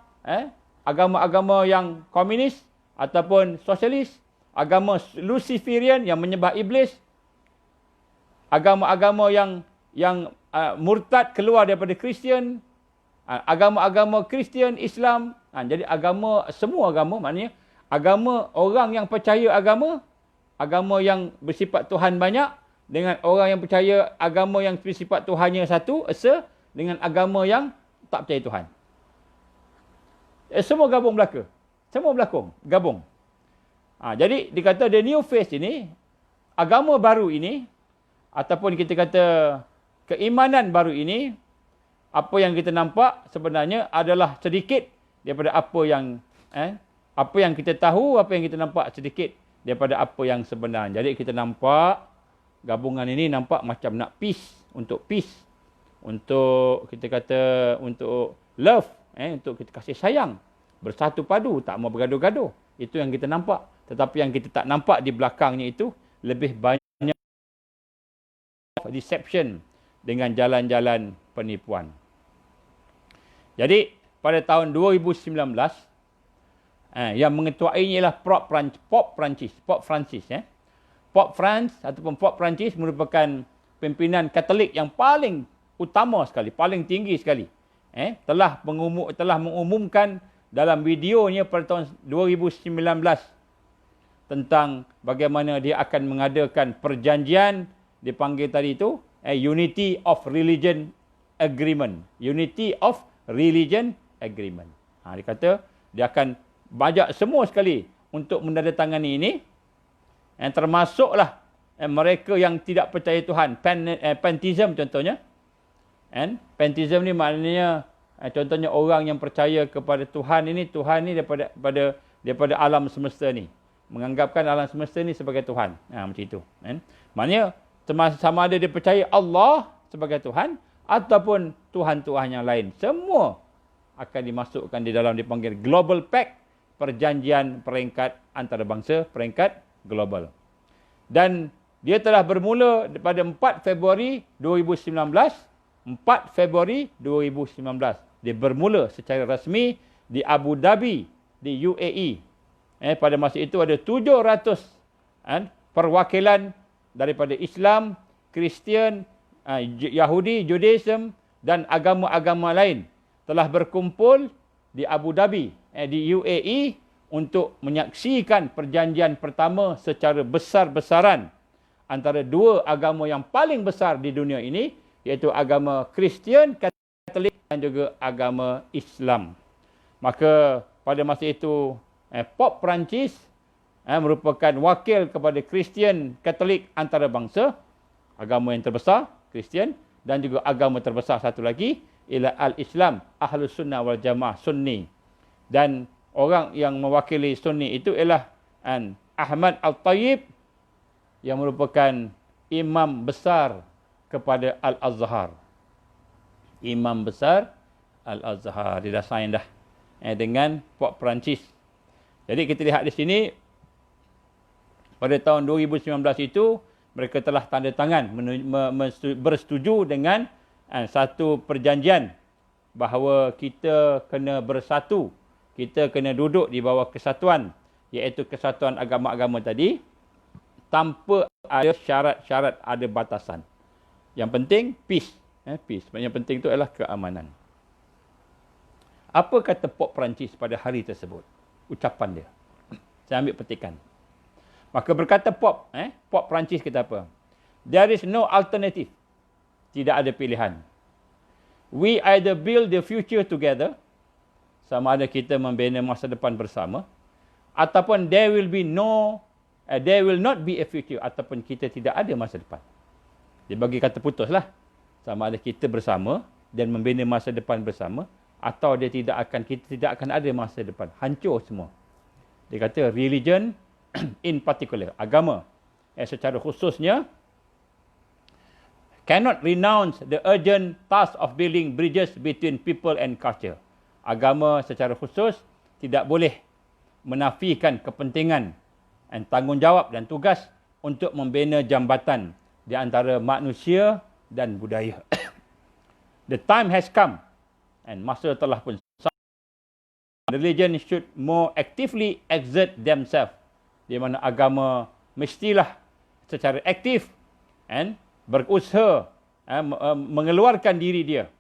agama-agama yang komunis ataupun sosialis, agama Luciferian yang menyembah iblis, agama-agama yang murtad keluar daripada Kristian, agama-agama Kristian, Islam. Jadi semua agama, maknanya agama orang yang percaya agama yang bersifat Tuhan banyak, dengan orang yang percaya agama yang bersifat Tuhannya satu, esa, dengan agama yang tak percaya Tuhan. Semua gabung belaka. Semua gabung. Jadi dikata the new phase ini, agama baru ini, ataupun kita kata keimanan baru ini, apa yang kita nampak sebenarnya adalah sedikit daripada apa yang kita tahu, apa yang kita nampak sedikit daripada apa yang sebenar. Jadi kita nampak gabungan ini nampak macam nak peace, untuk kita kata untuk love, untuk kita kasih sayang, bersatu padu, tak mau bergaduh-gaduh. Itu yang kita nampak. Tetapi yang kita tak nampak di belakangnya itu lebih banyak deception dengan jalan-jalan penipuan. Jadi pada tahun 2019, yang mengetuainya ialah Pope Francis. Pope France ataupun Pope Francis merupakan pimpinan Katolik yang paling utama sekali, paling tinggi sekali. Telah mengumumkan dalam videonya pada tahun 2019 tentang bagaimana dia akan mengadakan perjanjian, dipanggil tadi itu Unity of Religion Agreement. Unity of Religion Agreement. Dia kata dia akan bajak semua sekali untuk menandatangani ini. Termasuklah mereka yang tidak percaya Tuhan, pantheism contohnya. Pantheism ni maknanya contohnya orang yang percaya kepada Tuhan ini daripada alam semesta ni. Menganggapkan alam semesta ni sebagai Tuhan. Macam itu. Maknanya sama ada dia percaya Allah sebagai Tuhan ataupun Tuhan-Tuhan yang lain. Semua akan dimasukkan di dalam dipanggil Global Pact, perjanjian peringkat antarabangsa, peringkat global. Dan dia telah bermula pada 4 Februari 2019. 4 Februari 2019. Dia bermula secara rasmi di Abu Dhabi, di UAE. Pada masa itu ada 700 perwakilan daripada Islam, Kristian, Yahudi, Judaism dan agama-agama lain telah berkumpul di Abu Dhabi, di UAE untuk menyaksikan perjanjian pertama secara besar-besaran antara dua agama yang paling besar di dunia ini, iaitu agama Kristian, Katolik dan juga agama Islam. Maka pada masa itu Pop Perancis merupakan wakil kepada Kristian, Katolik antarabangsa, agama yang terbesar Kristian, dan juga agama terbesar satu lagi ialah Al-Islam, Ahlus Sunnah wal Jamaah, Sunni. Dan orang yang mewakili Sunni itu ialah Ahmad Al-Tayyib yang merupakan imam besar kepada Al-Azhar. Imam besar Al-Azhar. Dia dah sign dah dengan Pop Perancis. Jadi kita lihat di sini, pada tahun 2019 itu, mereka telah tanda tangan bersetuju dengan satu perjanjian bahawa kita kena bersatu. Kita kena duduk di bawah kesatuan, iaitu kesatuan agama-agama tadi, tanpa ada syarat-syarat, ada batasan. Yang penting, peace. Peace. Yang penting itu adalah keamanan. Apa kata Pop Perancis pada hari tersebut? Ucapan dia. Saya ambil petikan. Maka berkata Pop Perancis kata apa? There is no alternative. Tidak ada pilihan. We either build the future together, sama ada kita membina masa depan bersama, ataupun there will not be a future, ataupun kita tidak ada masa depan. Dia bagi kata putuslah. Sama ada kita bersama dan membina masa depan bersama, atau kita tidak akan ada masa depan. Hancur semua. Dia kata religion in particular, agama secara khususnya, cannot renounce the urgent task of building bridges between people and culture. Agama secara khusus tidak boleh menafikan kepentingan dan tanggungjawab dan tugas untuk membina jambatan di antara manusia dan budaya. The time has come, and masa telah pun. Religion should more actively exert themselves, di mana agama mestilah secara aktif berusaha mengeluarkan diri dia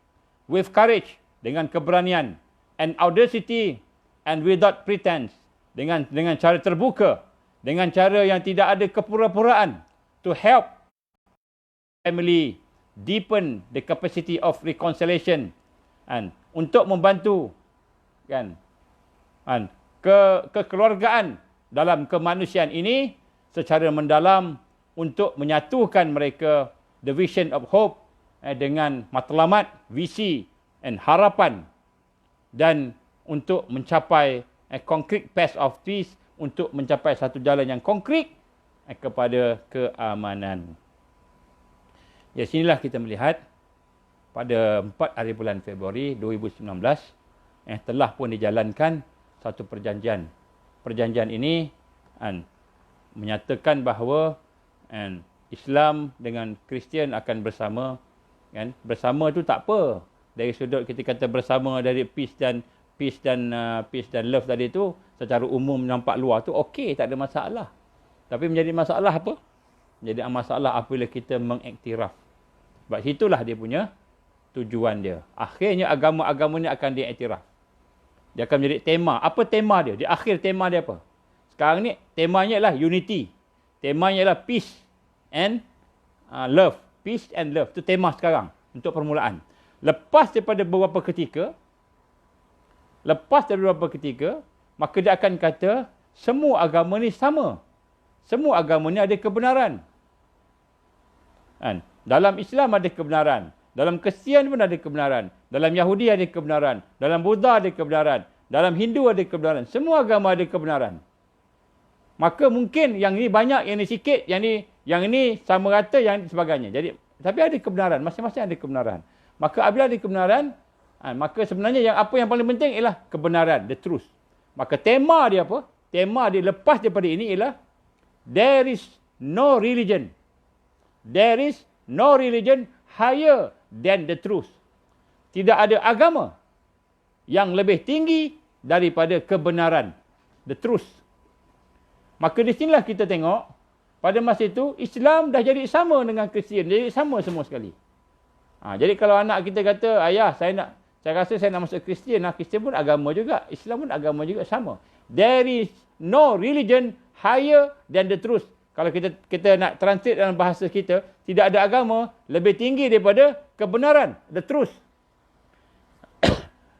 with courage, dengan keberanian, and audacity, and without pretense, dengan cara terbuka, dengan cara yang tidak ada kepura-puraan, to help family deepen the capacity of reconciliation, untuk membantu kekeluargaan dalam kemanusiaan ini secara mendalam, untuk menyatukan mereka, the vision of hope, dengan matlamat, visi dan harapan, dan untuk mencapai concrete path of peace, untuk mencapai satu jalan yang konkret kepada keamanan. Ya, sinilah kita melihat pada 4 hari bulan Februari 2019 telah pun dijalankan satu perjanjian. Perjanjian ini menyatakan bahawa Islam dengan Kristian akan bersama. Bersama tu tak apa. Dari sudut kita kata bersama dari peace dan love tadi tu, secara umum nampak luar tu okey, tak ada masalah. Tapi menjadi masalah apa? Menjadi masalah apabila kita mengiktiraf. Sebab itulah dia punya tujuan dia. Akhirnya agama-agama ni akan diiktiraf. Dia akan menjadi tema. Apa tema dia? Di akhir tema dia apa? Sekarang ni temanya ialah unity. Temanya ialah peace and love. Peace and love. Itu tema sekarang untuk permulaan. Lepas daripada beberapa ketika, maka dia akan kata semua agama ni sama. Semua agama ni ada kebenaran. Kan? Dalam Islam ada kebenaran. Dalam Kristian pun ada kebenaran. Dalam Yahudi ada kebenaran. Dalam Buddha ada kebenaran. Dalam Hindu ada kebenaran. Semua agama ada kebenaran. Maka mungkin yang ini banyak, yang ini sikit, yang ini sama rata, yang ini sebagainya. Jadi, tapi ada kebenaran. Masing-masing ada kebenaran. Maka apabila ada kebenaran, maka sebenarnya apa yang paling penting ialah kebenaran, the truth. Maka tema dia apa? Tema dia lepas daripada ini ialah there is no religion. There is no religion higher than the truth. Tidak ada agama yang lebih tinggi daripada kebenaran, the truth. Maka di sinilah kita tengok, pada masa itu Islam dah jadi sama dengan Kristian, jadi sama semua sekali. Jadi kalau anak kita kata, ayah saya rasa saya nak masuk Kristian, Kristian pun agama juga, Islam pun agama juga, sama. There is no religion higher than the truth. Kalau kita nak translate dalam bahasa kita, tidak ada agama lebih tinggi daripada kebenaran, the truth.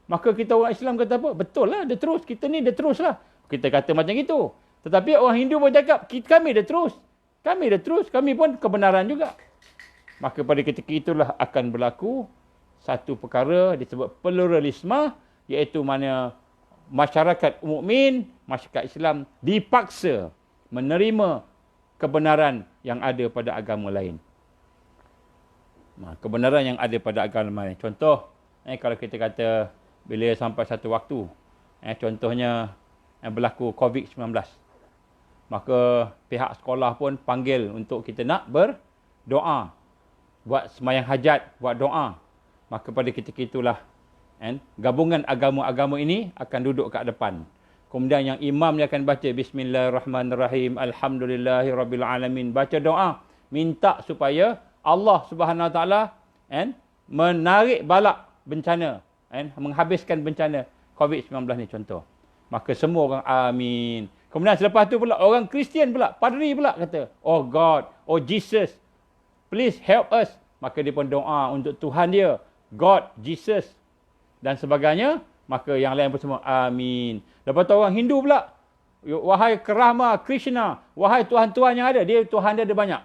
Maka kita orang Islam kata apa? Betul lah, the truth. Kita ni the truth lah. Kita kata macam itu. Tetapi orang Hindu pun cakap, kami the truth. Kami the truth, kami pun kebenaran juga. Maka pada ketika itulah akan berlaku satu perkara disebut pluralisme, iaitu mana masyarakat mukmin, masyarakat Islam dipaksa menerima kebenaran yang ada pada agama lain. Kebenaran yang ada pada agama lain. Contoh, kalau kita kata bila sampai satu waktu, contohnya berlaku COVID-19. Maka pihak sekolah pun panggil untuk kita nak berdoa. Buat sembahyang hajat, buat doa. Maka pada ketika itulah gabungan agama-agama ini akan duduk kat depan. Kemudian yang imam dia akan baca Bismillahirrahmanirrahim, Alhamdulillahirrabbilalamin. Baca doa. Minta supaya Allah Subhanahu Wa Taala menarik balak bencana. Menghabiskan bencana COVID-19 ni contoh. Maka semua orang amin. Kemudian selepas tu pula orang Kristian pula, padri pula kata, oh God, oh Jesus, please help us. Maka dia pun doa untuk Tuhan dia, God, Jesus dan sebagainya. Maka yang lain pun semua amin. Lepas tu orang Hindu pula, wahai Krama, Krishna, wahai Tuhan-Tuhan yang ada. Tuhan dia ada banyak.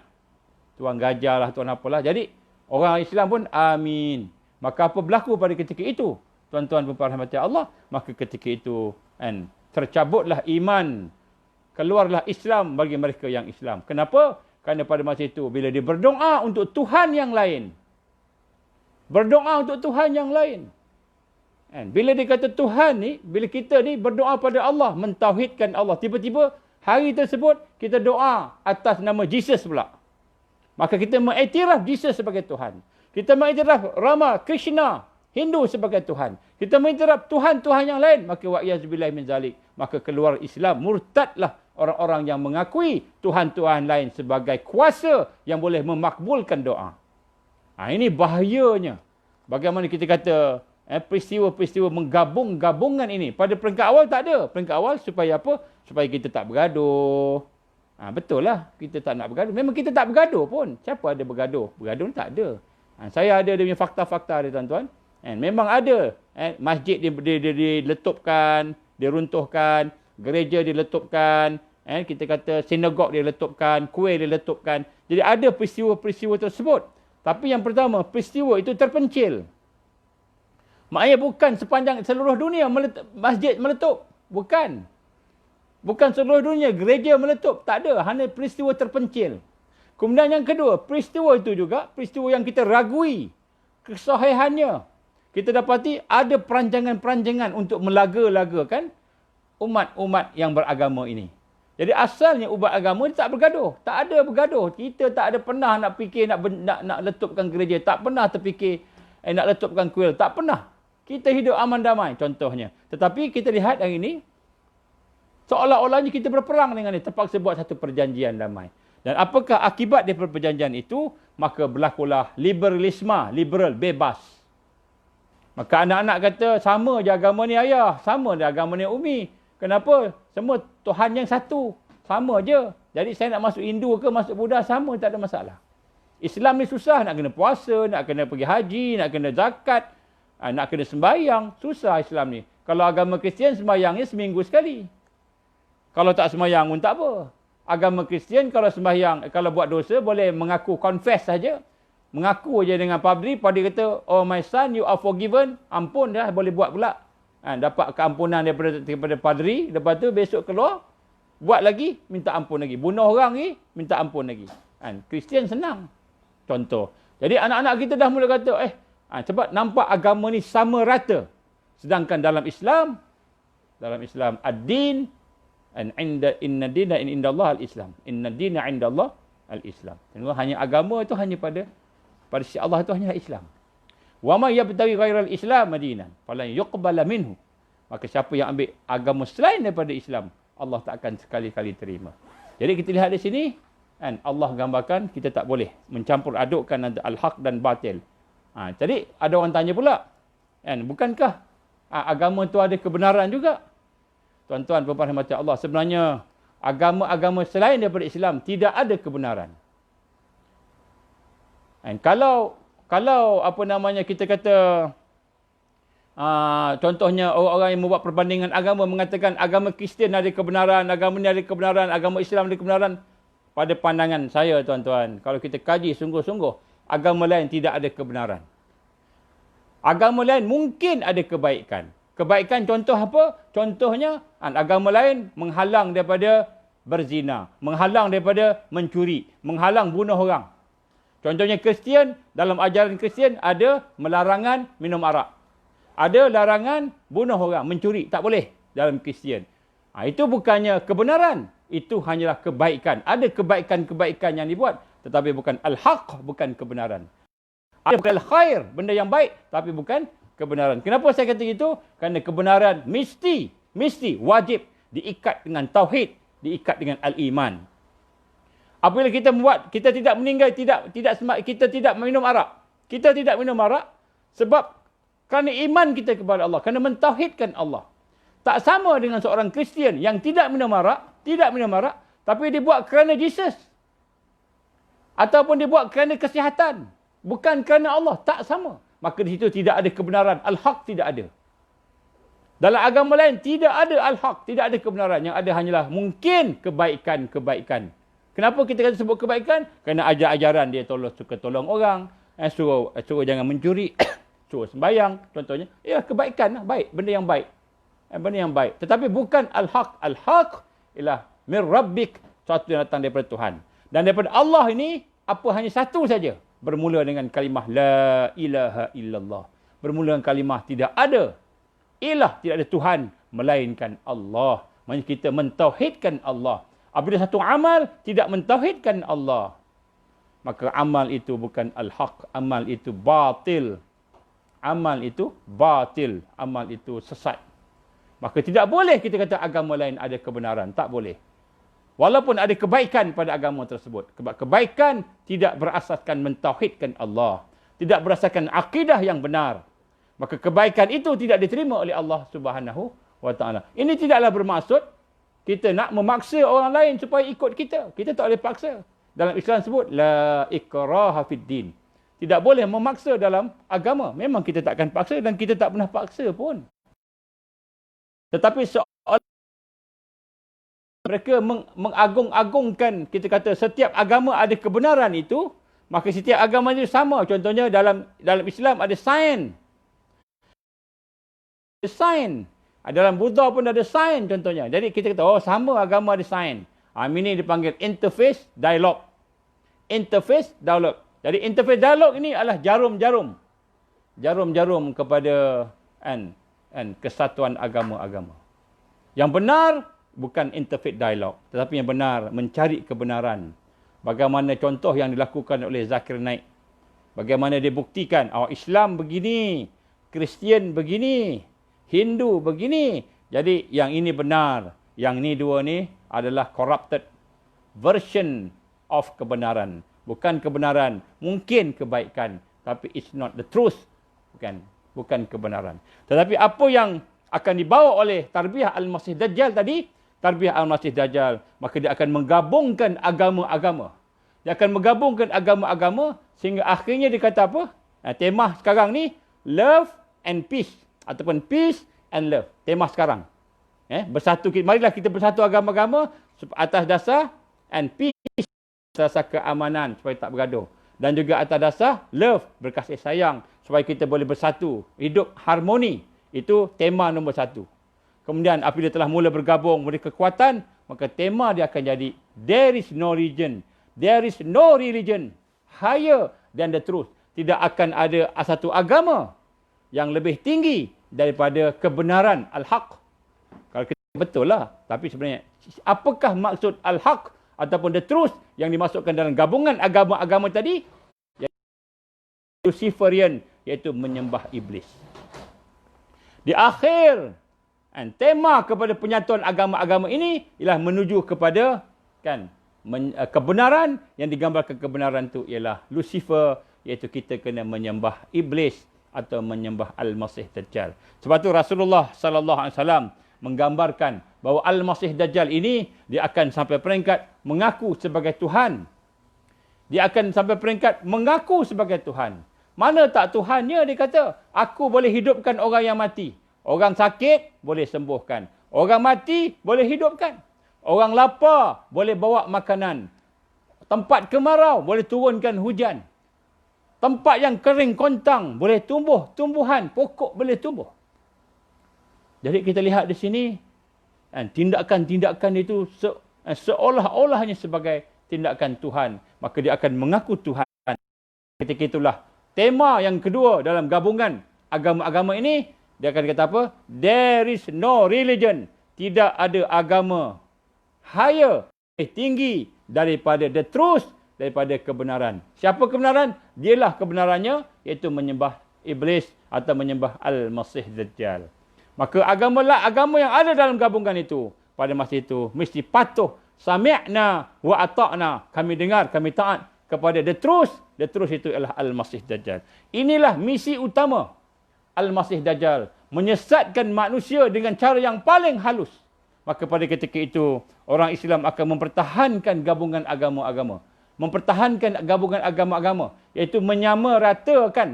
Tuhan gajah lah, Tuhan apalah. Jadi orang Islam pun amin. Maka apa berlaku pada ketika itu? Tuan-tuan dan puan-puan rahmati Allah. Maka ketika itu tercabutlah iman. Keluarlah Islam bagi mereka yang Islam. Kenapa? Kerana pada masa itu bila dia berdoa untuk Tuhan yang lain. Berdoa untuk Tuhan yang lain. Bila dia kata Tuhan ni, bila kita ni berdoa pada Allah, mentauhidkan Allah. Tiba-tiba hari tersebut kita doa atas nama Jesus pula. Maka kita mengiktiraf Jesus sebagai Tuhan. Kita mengiktiraf Rama, Krishna, Hindu sebagai Tuhan. Kita mengiktiraf Tuhan-Tuhan yang lain. Maka wa'iyazbillah min zalik. Maka keluar Islam. Murtadlah orang-orang yang mengakui Tuhan-Tuhan lain sebagai kuasa yang boleh memakbulkan doa. Ini bahayanya. Bagaimana kita kata peristiwa-peristiwa menggabung-gabungan ini. Pada peringkat awal tak ada. Peringkat awal supaya apa? Supaya kita tak bergaduh. Betul lah. Kita tak nak bergaduh. Memang kita tak bergaduh pun. Siapa ada bergaduh? Bergaduh tak ada. Saya ada dia punya fakta-fakta dia tuan-tuan. Memang ada. Masjid diletupkan, diruntuhkan, gereja diletupkan, kita kata sinagog diletupkan, kuil diletupkan. Jadi ada peristiwa-peristiwa tersebut. Tapi yang pertama, peristiwa itu terpencil. Maknanya bukan sepanjang seluruh dunia masjid meletup. Bukan. Bukan seluruh dunia gereja meletup. Tak ada. Hanya peristiwa terpencil. Kemudian yang kedua, peristiwa itu juga peristiwa yang kita ragui kesahihannya. Kita dapati ada perancangan-perancangan untuk melaga-lagakan umat-umat yang beragama ini. Jadi asalnya umat agama ini tak bergaduh. Tak ada bergaduh. Kita tak ada pernah nak fikir nak letupkan gereja. Tak pernah terfikir nak letupkan kuil. Tak pernah. Kita hidup aman damai contohnya. Tetapi kita lihat hari ini, seolah-olahnya kita berperang dengan ini. Terpaksa buat satu perjanjian damai. Dan apakah akibat daripada perjanjian itu? Maka berlakulah liberalisme, liberal, bebas. Maka anak-anak kata, sama je agama ni ayah, sama je agama ni umi. Kenapa? Semua Tuhan yang satu. Sama je. Jadi saya nak masuk Hindu ke masuk Buddha, sama, tak ada masalah. Islam ni susah, nak kena puasa, nak kena pergi haji, nak kena zakat, nak kena sembahyang. Susah Islam ni. Kalau agama Kristian sembahyangnya seminggu sekali. Kalau tak sembahyang pun tak apa. Agama Kristian kalau sembahyang, kalau buat dosa boleh mengaku, confess saja. Mengaku je dengan padri, padri kata, "Oh my son, you are forgiven." Ampun dah, boleh buat pula. Dapat keampunan daripada padri, lepas tu besok keluar, buat lagi, minta ampun lagi. Bunuh orang lagi, minta ampun lagi. Kristian senang. Contoh. Jadi anak-anak kita dah mula kata, sebab nampak agama ni sama rata. Sedangkan dalam Islam, ad-din, inna dina indallah al-Islam. Inna dina indallah al-Islam. Hanya agama itu hanya pada sisi Allah itu hanya Islam. Wa may yabtaghi ghairal Islam madinan falan yuqbala minhu. Maka siapa yang ambil agama selain daripada Islam, Allah tak akan sekali-kali terima. Jadi kita lihat di sini, Allah gambarkan kita tak boleh mencampur adukkan antara al-haq dan batil. Jadi ada orang tanya pula, bukankah agama itu ada kebenaran juga? Tuan-tuan puan-puan rahmati Allah, sebenarnya agama-agama selain daripada Islam tidak ada kebenaran. Kalau apa namanya kita kata, contohnya orang-orang yang membuat perbandingan agama mengatakan agama Kristian ada kebenaran, agama ni ada kebenaran, agama Islam ada kebenaran. Pada pandangan saya tuan-tuan, kalau kita kaji sungguh-sungguh, agama lain tidak ada kebenaran. Agama lain mungkin ada kebaikan. Kebaikan contoh apa? Contohnya agama lain menghalang daripada berzina, menghalang daripada mencuri, menghalang bunuh orang. Contohnya Kristian, dalam ajaran Kristian ada melarangan minum arak. Ada larangan bunuh orang, mencuri. Tak boleh dalam Kristian. Itu bukannya kebenaran. Itu hanyalah kebaikan. Ada kebaikan-kebaikan yang dibuat. Tetapi bukan al-haq, bukan kebenaran. Ada bukan al-khair, benda yang baik. Tapi bukan kebenaran. Kenapa saya kata itu? Kerana kebenaran mesti wajib diikat dengan tauhid, diikat dengan al-iman. Apabila kita membuat, kita tidak meninggal, kita tidak minum arak. Kita tidak minum arak sebab kerana iman kita kepada Allah, kerana mentauhidkan Allah. Tak sama dengan seorang Kristian yang tidak minum arak, tapi dia buat kerana Jesus. Ataupun dia buat kerana kesihatan. Bukan kerana Allah, tak sama. Maka di situ tidak ada kebenaran, al-haq tidak ada. Dalam agama lain tidak ada al-haq, tidak ada kebenaran. Yang ada hanyalah mungkin kebaikan-kebaikan. Kenapa kita kata sebut kebaikan? Kerana ajaran dia suka tolong orang, suruh jangan mencuri, suruh sembahyang, contohnya. Ya, kebaikan lah, baik, benda yang baik. Benda yang baik. Tetapi bukan al-haq. Al-haq ialah min rabbik, sesuatu yang datang daripada Tuhan. Dan daripada Allah ini, hanya satu saja. Bermula dengan kalimah la ilaha illallah. Bermula dengan kalimah tidak ada ilah, tidak ada Tuhan melainkan Allah. Maksudnya kita mentauhidkan Allah. Apabila satu amal tidak mentauhidkan Allah, maka amal itu bukan al-haq, amal itu batil. Amal itu batil, amal itu sesat. Maka tidak boleh kita kata agama lain ada kebenaran, tak boleh. Walaupun ada kebaikan pada agama tersebut. Kebaikan tidak berasaskan mentauhidkan Allah, tidak berasaskan akidah yang benar. Maka kebaikan itu tidak diterima oleh Allah Subhanahu wa taala. Ini tidaklah bermaksud kita nak memaksa orang lain supaya ikut kita. Kita tak boleh paksa. Dalam Islam sebut, la ikraha fid din. Tidak boleh memaksa dalam agama. Memang kita tak akan paksa dan kita tak pernah paksa pun. Tetapi soal mereka mengagung-agungkan, kita kata setiap agama ada kebenaran itu, maka setiap agama itu sama. Contohnya dalam Islam ada sains. Dalam Buddha pun ada sains contohnya. Jadi kita kata, sama agama ada sains. Ini dipanggil interface dialog. Interface dialog. Jadi interface dialog ini adalah jarum-jarum. Jarum-jarum kepada kesatuan agama-agama. Yang benar bukan interface dialog. Tetapi yang benar mencari kebenaran. Bagaimana contoh yang dilakukan oleh Zakir Naik. Bagaimana dia buktikan, Islam begini, Kristian begini, Hindu begini. Jadi yang ini benar. Yang ni dua ni adalah corrupted version of kebenaran. Bukan kebenaran. Mungkin kebaikan. Tapi it's not the truth. Bukan kebenaran. Tetapi apa yang akan dibawa oleh tarbiyah Al-Masih Dajjal tadi, tarbiyah Al-Masih Dajjal, maka dia akan menggabungkan agama-agama. Dia akan menggabungkan agama-agama sehingga akhirnya dia kata apa? Tema sekarang ni, love and peace. Ataupun peace and love. Tema sekarang. Bersatu, marilah kita bersatu agama-agama atas dasar and peace, rasa keamanan supaya tak bergaduh. Dan juga atas dasar love, berkasih sayang, supaya kita boleh bersatu, hidup harmoni. Itu tema nombor 1. Kemudian apabila telah mula bergabung memberi kekuatan, maka tema dia akan jadi there is no religion. There is no religion higher than the truth. Tidak akan ada satu agama yang lebih tinggi daripada kebenaran al-haq. Kalau kita betul lah. Tapi sebenarnya, apakah maksud al-haq ataupun the truth yang dimasukkan dalam gabungan agama-agama tadi? Luciferian, iaitu menyembah iblis. Di akhir, tema kepada penyatuan agama-agama ini ialah menuju kepada kebenaran. Yang digambarkan kebenaran itu ialah Lucifer, iaitu kita kena menyembah iblis atau menyembah Al-Masih Dajjal. Sebab itu Rasulullah sallallahu alaihi wasallam menggambarkan bahawa Al-Masih Dajjal ini dia akan sampai peringkat mengaku sebagai Tuhan. Dia akan sampai peringkat mengaku sebagai Tuhan. Mana tak Tuhannya, dia kata, aku boleh hidupkan orang yang mati. Orang sakit boleh sembuhkan. Orang mati boleh hidupkan. Orang lapar boleh bawa makanan. Tempat kemarau boleh turunkan hujan. Tempat yang kering kontang boleh tumbuh tumbuhan, pokok boleh tumbuh. Jadi kita lihat di sini, tindakan-tindakan itu seolah-olahnya sebagai tindakan Tuhan. Maka dia akan mengaku Tuhan. Ketika itulah tema yang kedua dalam gabungan agama-agama ini, dia akan kata apa? There is no religion. Tidak ada agama higher, tinggi daripada the truth, daripada kebenaran. Siapa kebenaran? Dialah kebenarannya, iaitu menyembah iblis atau menyembah Al-Masih Dajjal. Maka agama yang ada dalam gabungan itu, pada masa itu, mesti patuh. Sami'na wa ata'na. Kami dengar, kami taat kepada the truth. The truth itu adalah Al-Masih Dajjal. Inilah misi utama Al-Masih Dajjal. Menyesatkan manusia dengan cara yang paling halus. Maka pada ketika itu, orang Islam akan mempertahankan gabungan agama-agama. Mempertahankan gabungan agama-agama. Iaitu menyamaratakan,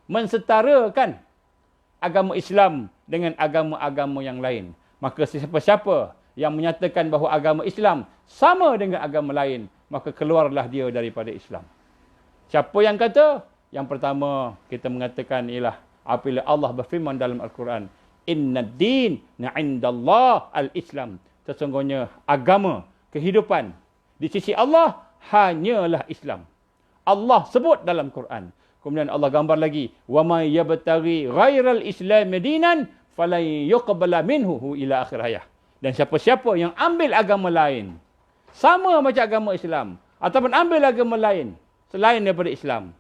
mensetarakan agama Islam dengan agama-agama yang lain. Maka siapa-siapa yang menyatakan bahawa agama Islam sama dengan agama lain, maka keluarlah dia daripada Islam. Siapa yang kata? Yang pertama kita mengatakan ialah apabila Allah berfirman dalam Al-Quran, Inna din na'indallah al-Islam. Sesungguhnya agama, kehidupan di sisi Allah hanyalah Islam. Allah sebut dalam Quran. Kemudian Allah gambar lagi, wa may yabtaghi ghairal islam dinan falan yuqbala minhu ila akhir ayat. Dan siapa-siapa yang ambil agama lain sama macam agama Islam ataupun ambil agama lain selain daripada Islam,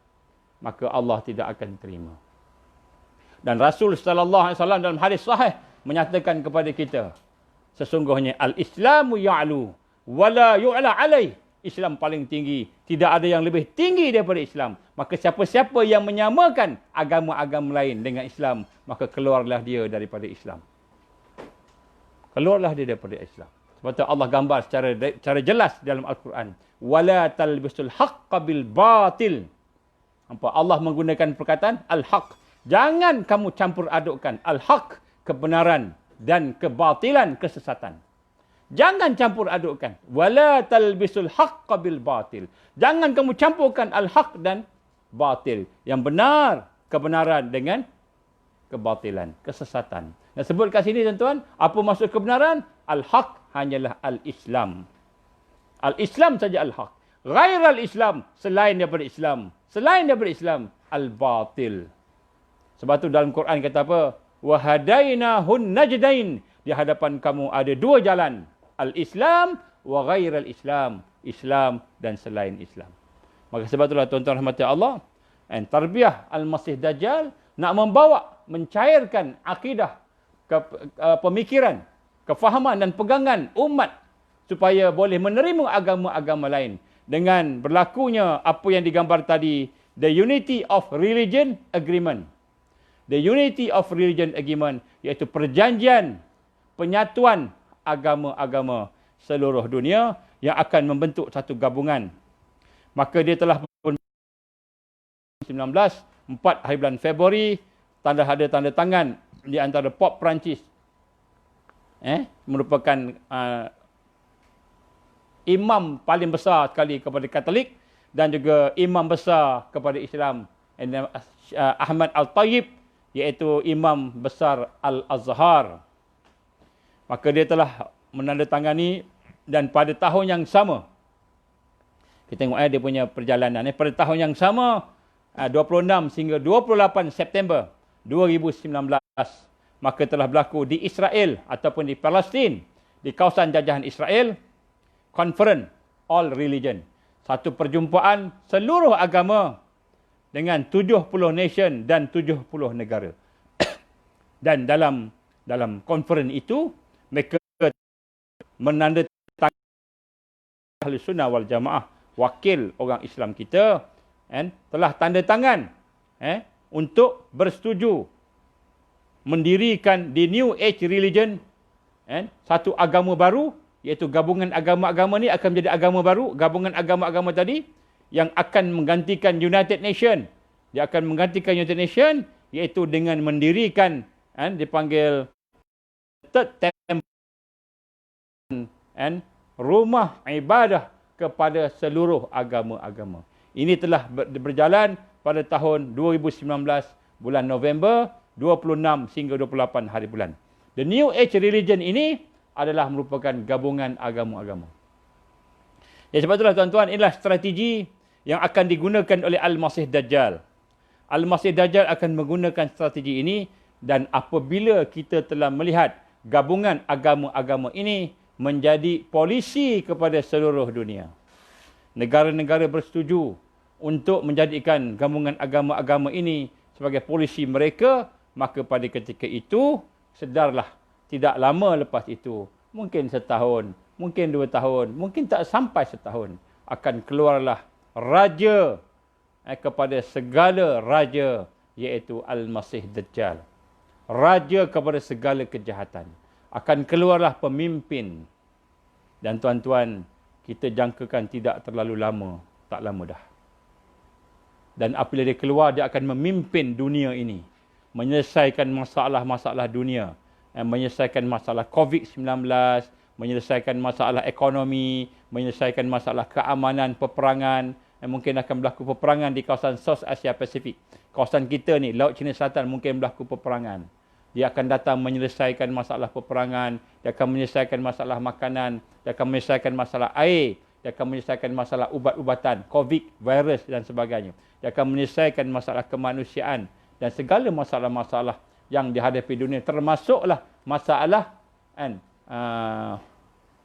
maka Allah tidak akan terima. Dan Rasul sallallahu alaihi wasallam dalam hadis sahih menyatakan kepada kita, sesungguhnya al-Islamu ya'lu wa la yu'la alaih. Islam paling tinggi, tidak ada yang lebih tinggi daripada Islam. Maka siapa-siapa yang menyamakan agama-agama lain dengan Islam, maka keluarlah dia daripada Islam. Keluarlah dia daripada Islam. Sebab itu Allah gambar secara jelas dalam Al-Quran, wala talbisul haqqa bil batil. Nampak? Allah menggunakan perkataan al-haq. Jangan kamu campur adukkan al-haq, kebenaran, dan kebatilan, kesesatan. Jangan campur adukkan. Wala talbisul haqqa bil batil. Jangan kamu campurkan al-haq dan batil. Yang benar, kebenaran dengan kebatilan, kesesatan. Dan sebut kat sini tuan-tuan, apa maksud kebenaran? Al-haq hanyalah al-Islam. Al-Islam saja al-haq. Ghairal Islam, selain daripada Islam. Selain daripada Islam, al-batil. Sebab tu dalam Quran kata apa? Wa hadainahun najdain. Di hadapan kamu ada dua jalan. Al-Islam wa ghairal Islam. Islam dan selain Islam. Maka sebab itulah tuan-tuan rahmati Allah, tarbiyah Al-Masih Dajjal nak membawa, mencairkan akidah, pemikiran, kefahaman dan pegangan umat supaya boleh menerima agama-agama lain. Dengan berlakunya apa yang digambar tadi, the unity of religion agreement. The unity of religion agreement, iaitu perjanjian penyatuan agama-agama seluruh dunia yang akan membentuk satu gabungan. Maka dia telah 19, 4 hari bulan Februari, ada tanda tangan di antara Pop Perancis. Merupakan imam paling besar sekali kepada Katolik dan juga imam besar kepada Islam, Ahmad Al-Tayyib, iaitu imam besar Al-Azhar. Maka dia telah menandatangani, dan pada tahun yang sama, kita tengok dia punya perjalanan. Pada tahun yang sama, 26 hingga 28 September 2019, maka telah berlaku di Israel ataupun di Palestin, di kawasan jajahan Israel, Conference All Religion. Satu perjumpaan seluruh agama dengan 70 nation dan 70 negara. Dan dalam conference itu, mereka menandatangani Ahli Sunnah wal Jamaah, wakil orang Islam kita, telah tanda tangan untuk bersetuju mendirikan the New Age Religion, satu agama baru, iaitu gabungan agama-agama ni akan menjadi agama baru. Gabungan agama-agama tadi yang akan menggantikan United Nation. Dia akan menggantikan United Nation, iaitu dengan mendirikan, dipanggil Third Temple, rumah ibadah kepada seluruh agama-agama. Ini telah berjalan pada tahun 2019, bulan November, 26 hingga 28 hari bulan. The New Age Religion ini adalah merupakan gabungan agama-agama. Ya, sebab itulah tuan-tuan, inilah strategi yang akan digunakan oleh Al-Masih Dajjal. Al-Masih Dajjal akan menggunakan strategi ini, dan apabila kita telah melihat gabungan agama-agama ini menjadi polisi kepada seluruh dunia, negara-negara bersetuju untuk menjadikan gabungan agama-agama ini sebagai polisi mereka, maka pada ketika itu, sedarlah, tidak lama lepas itu, mungkin setahun, mungkin 2 tahun, mungkin tak sampai setahun, akan keluarlah raja kepada segala raja, iaitu Al-Masih Dajjal. Raja kepada segala kejahatan. Akan keluarlah pemimpin. Dan tuan-tuan, kita jangkakan tidak terlalu lama, tak lama dah. Dan apabila dia keluar, dia akan memimpin dunia ini, menyelesaikan masalah-masalah dunia, menyelesaikan masalah COVID-19, menyelesaikan masalah ekonomi, menyelesaikan masalah keamanan, peperangan. Mungkin akan berlaku peperangan di kawasan South Asia Pasifik. Kawasan kita ni, Laut Cina Selatan, mungkin berlaku peperangan. Dia akan datang menyelesaikan masalah peperangan, dia akan menyelesaikan masalah makanan, dia akan menyelesaikan masalah air, dia akan menyelesaikan masalah ubat-ubatan, COVID, virus dan sebagainya. Dia akan menyelesaikan masalah kemanusiaan dan segala masalah-masalah yang dihadapi dunia, termasuklah masalah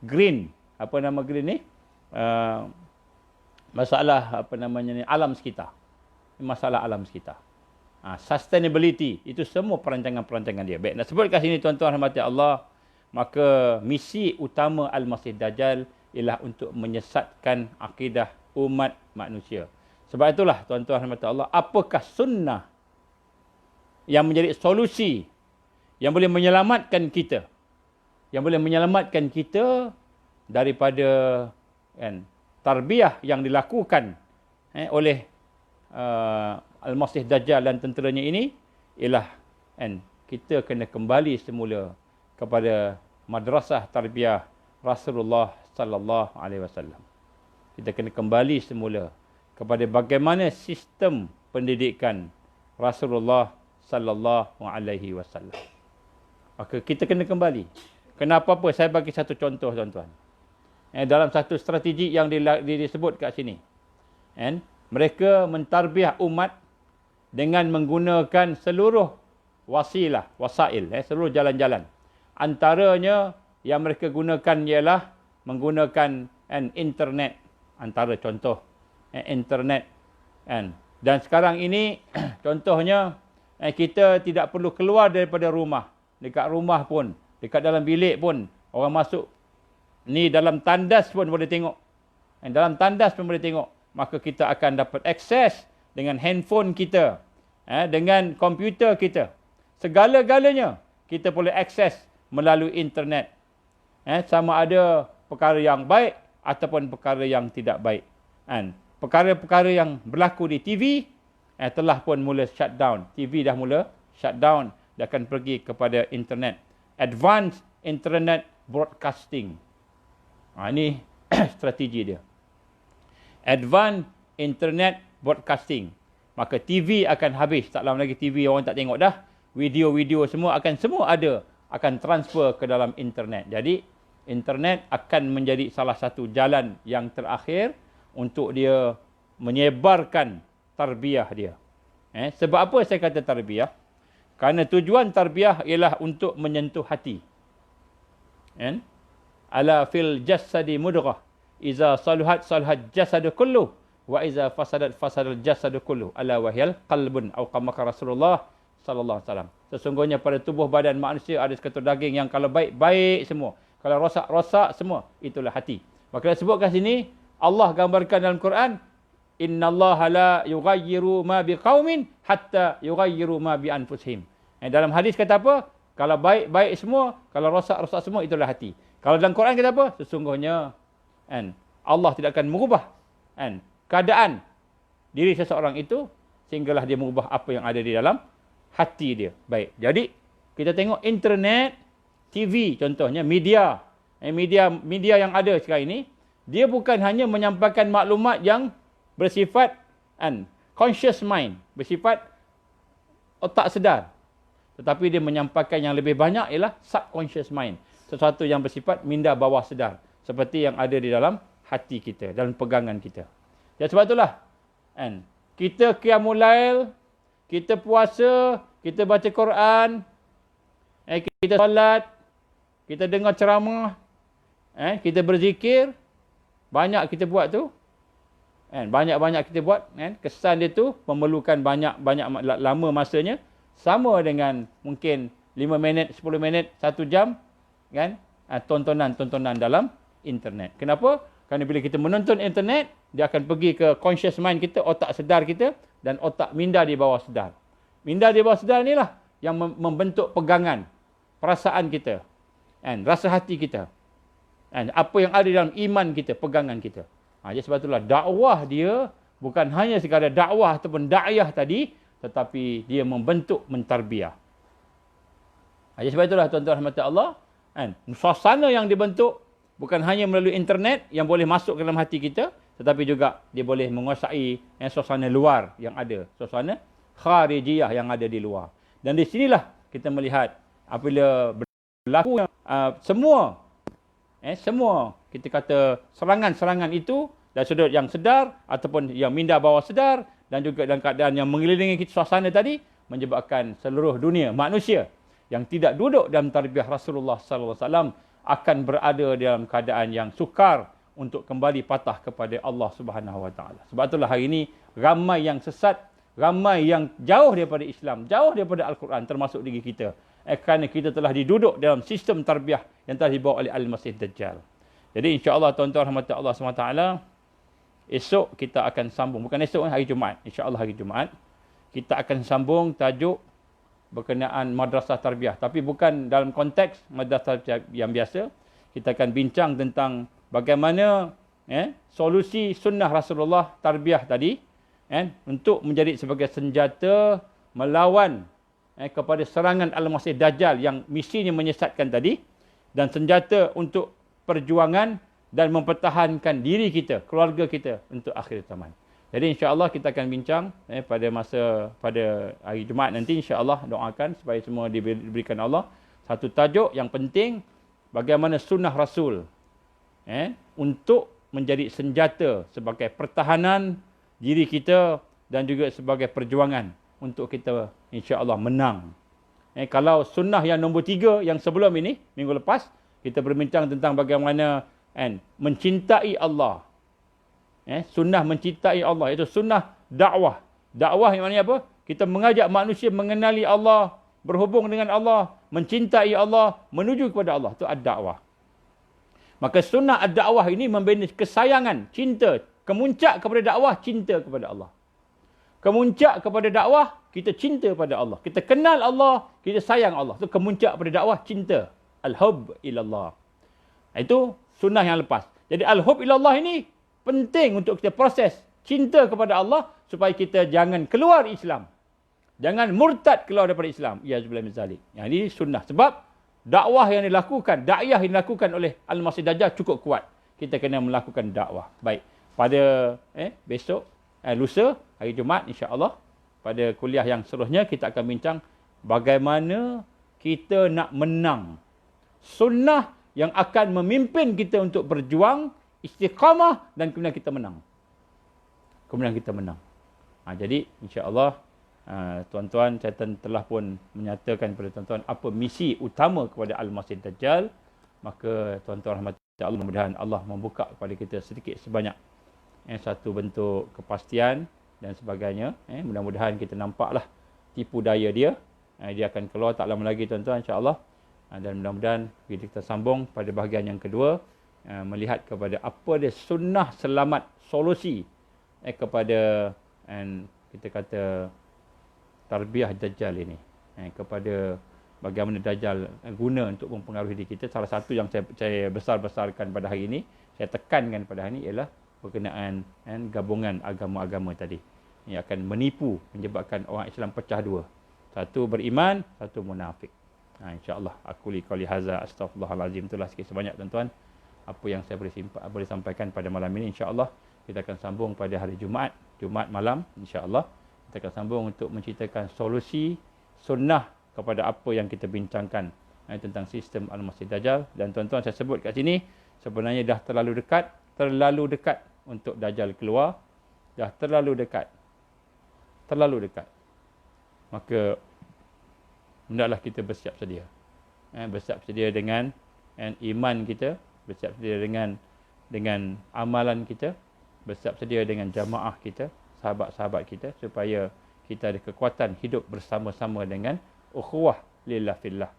green, apa nama green ni? Masalah apa namanya ni, alam sekitar. Masalah alam sekitar. Sustainability, itu semua perancangan-perancangan dia. Baik, nak sebut kat sini tuan-tuan rahmati Allah, maka misi utama Al-Masih Dajjal ialah untuk menyesatkan akidah umat manusia. Sebab itulah tuan-tuan rahmati Allah, apakah sunnah yang menjadi solusi yang boleh menyelamatkan kita, yang boleh menyelamatkan kita daripada tarbiyah yang dilakukan oleh Al-Masih Dajjal dan tenteranya ini, ialah kita kena kembali semula kepada madrasah tarbiyah Rasulullah sallallahu alaihi wasallam. Kita kena kembali semula kepada bagaimana sistem pendidikan Rasulullah sallallahu alaihi wasallam. Maka kita kena kembali. Kenapa apa? Saya bagi satu contoh tuan-tuan. Dalam satu strategi yang disebut kat sini. Mereka mentarbiah umat dengan menggunakan seluruh wasail, seluruh jalan-jalan. Antaranya yang mereka gunakan ialah menggunakan internet. Antara contoh internet. Dan sekarang ini contohnya kita tidak perlu keluar daripada rumah. Dekat rumah pun, dekat dalam bilik pun, orang masuk ni dalam tandas pun boleh tengok. Dalam tandas pun boleh tengok. Maka kita akan dapat akses dengan handphone kita, dengan komputer kita. Segala-galanya kita boleh akses melalui internet. Sama ada perkara yang baik ataupun perkara yang tidak baik. Perkara-perkara yang berlaku di TV telah pun mula shutdown. TV dah mula shutdown. Dia akan pergi kepada internet. Advanced Internet Broadcasting. Ini strategi dia. Advanced Internet Broadcasting. Maka TV akan habis. Tak lama lagi TV orang tak tengok dah. Video-video semua ada. Akan transfer ke dalam internet. Jadi, internet akan menjadi salah satu jalan yang terakhir untuk dia menyebarkan tarbiyah dia. Sebab apa saya kata tarbiyah? Kerana tujuan tarbiyah ialah untuk menyentuh hati. Ala fil jasadi mudghah. Iza saluhat jasadu kulluh. Wa iza fasadat fasadal jasadu kulluh. Ala wahyal qalbun. Atau kama Rasulullah sallallahu alaihi wasallam. Sesungguhnya pada tubuh badan manusia ada seketul daging yang kalau baik, baik semua. Kalau rosak, rosak semua. Itulah hati. Maka disebutkan sini, Allah gambarkan dalam Quran, innallaha la yughayyiru ma biqaumin hatta yughayyiru ma bi anfusihim. Dalam hadis kata apa? Kalau baik, baik semua. Kalau rosak, rosak semua. Itulah hati. Kalau dalam Quran kata apa? Sesungguhnya Allah tidak akan mengubah keadaan diri seseorang itu sehinggalah dia mengubah apa yang ada di dalam hati dia. Baik. Jadi, kita tengok internet, TV contohnya, media. Media yang ada sekarang ini, dia bukan hanya menyampaikan maklumat yang bersifat conscious mind, bersifat otak sedar. Tetapi dia menyampaikan yang lebih banyak ialah subconscious mind. Sesuatu yang bersifat minda bawah sedar. Seperti yang ada di dalam hati kita, dalam pegangan kita. Dan sebab itulah, kita qiyamul lail, kita puasa, kita baca Quran, kita solat, kita dengar ceramah, kita berzikir, banyak kita buat tu. Banyak-banyak kita buat, kesan dia tu memerlukan banyak lama masanya, sama dengan mungkin 5 minit, 10 minit, 1 jam, tontonan dalam internet. Kenapa? Kerana bila kita menonton internet, dia akan pergi ke conscious mind kita, otak sedar kita, dan otak minda di bawah sedar. Minda di bawah sedar inilah yang membentuk pegangan, perasaan kita, rasa hati kita, apa yang ada dalam iman kita, pegangan kita. Jadi sebab itulah dakwah dia bukan hanya sekadar dakwah ataupun da'iyah tadi, tetapi dia membentuk mentarbiah. Jadi sebab itulah tuan-tuan rahmat Allah, suasana yang dibentuk bukan hanya melalui internet yang boleh masuk ke dalam hati kita, tetapi juga dia boleh menguasai suasana luar yang ada, suasana kharijiyah yang ada di luar. Dan di sinilah kita melihat apabila berlaku semua kita kata serangan-serangan itu dari sudut yang sedar ataupun yang minda bawah sedar dan juga dalam keadaan yang mengelilingi kita suasana tadi, menyebabkan seluruh dunia manusia yang tidak duduk dalam tarbiyah Rasulullah sallallahu alaihi wasallam akan berada dalam keadaan yang sukar untuk kembali patah kepada Allah Subhanahu wa taala. Sebab itulah hari ini ramai yang sesat, ramai yang jauh daripada Islam, jauh daripada Al-Quran, termasuk diri kita. Kerana kita telah diduduk dalam sistem tarbiyah yang telah dibawa oleh Al-Masih Dajjal. Jadi insya-Allah tuan-tuan rahmat Allah SWT, esok kita akan sambung, bukan esok, hari Jumaat, insya-Allah hari Jumaat, kita akan sambung tajuk berkenaan madrasah tarbiyah, tapi bukan dalam konteks madrasah yang biasa. Kita akan bincang tentang bagaimana solusi sunnah Rasulullah tarbiyah tadi untuk menjadi sebagai senjata melawan kepada serangan Al-Masih Dajjal yang misinya menyesatkan tadi, dan senjata untuk perjuangan dan mempertahankan diri kita, keluarga kita untuk akhir zaman. Jadi insya-Allah kita akan bincang pada hari Jumaat nanti, insya-Allah doakan supaya semua diberikan Allah satu tajuk yang penting, bagaimana sunnah Rasul untuk menjadi senjata sebagai pertahanan diri kita dan juga sebagai perjuangan untuk kita insya-Allah menang. Kalau sunnah yang nombor 3 yang sebelum ini, minggu lepas, kita berbincang tentang bagaimana mencintai Allah. Sunnah mencintai Allah, itu sunnah dakwah. Dakwah yang maknanya apa? Kita mengajak manusia mengenali Allah, berhubung dengan Allah, mencintai Allah, menuju kepada Allah. Itu ad-dakwah. Maka sunnah ad-dakwah ini membina kesayangan, cinta. Kemuncak kepada dakwah, cinta kepada Allah. Kemuncak kepada dakwah, kita cinta pada Allah. Kita kenal Allah, kita sayang Allah. Itu kemuncak pada dakwah, cinta. Al-hub ilallah. Itu sunnah yang lepas. Jadi al-hub ilallah ini penting untuk kita proses cinta kepada Allah supaya kita jangan keluar Islam. Jangan murtad keluar daripada Islam. Ya zubillah min zalik. Yang ini sunnah. Sebab dakwah yang dilakukan, dakwah yang dilakukan oleh Al-Masih Dajjal cukup kuat. kita kena melakukan dakwah. Baik, pada besok, lusa, hari Jumaat insya-Allah, pada kuliah yang seterusnya kita akan bincang bagaimana kita nak menang sunnah yang akan memimpin kita untuk berjuang, istiqamah, dan kemudian kita menang. Jadi insya-Allah, tuan-tuan, saya telah pun menyatakan kepada tuan-tuan apa misi utama kepada Al-Masih Dajjal. Maka tuan-tuan rahmati Allah, mudah-mudahan Allah membuka kepada kita sedikit sebanyak satu bentuk kepastian dan sebagainya. Mudah-mudahan kita nampaklah tipu daya dia. Dia akan keluar tak lama lagi tuan-tuan, insya-Allah. Dan mudah-mudahan kita sambung pada bahagian yang kedua, melihat kepada apa dia sunnah selamat solusi kepada kita kata tarbiyah Dajjal ini, kepada bagaimana Dajjal guna untuk mempengaruhi diri kita. Salah satu yang saya besar-besarkan pada hari ini, saya tekankan pada hari ini ialah berkenaan gabungan agama-agama tadi. Yang akan menipu, menyebabkan orang Islam pecah dua. Satu beriman, satu munafik. InsyaAllah, aku li qali hadza astaghfirullahalazim. Itulah sikit sebanyak tuan-tuan apa yang saya boleh sampaikan pada malam ini. InsyaAllah kita akan sambung pada hari Jumaat malam, insyaAllah. Kita akan sambung untuk menceritakan solusi sunnah kepada apa yang kita bincangkan tentang sistem Al-Masih Dajjal. Dan tuan-tuan, saya sebut kat sini, sebenarnya dah terlalu dekat untuk Dajjal keluar. Dah terlalu dekat. Maka hendaklah kita bersiap sedia. Bersiap sedia dengan iman kita, bersiap sedia dengan amalan kita, bersiap sedia dengan jamaah kita, sahabat-sahabat kita, supaya kita ada kekuatan hidup bersama-sama dengan ukhuwah lillah fillah,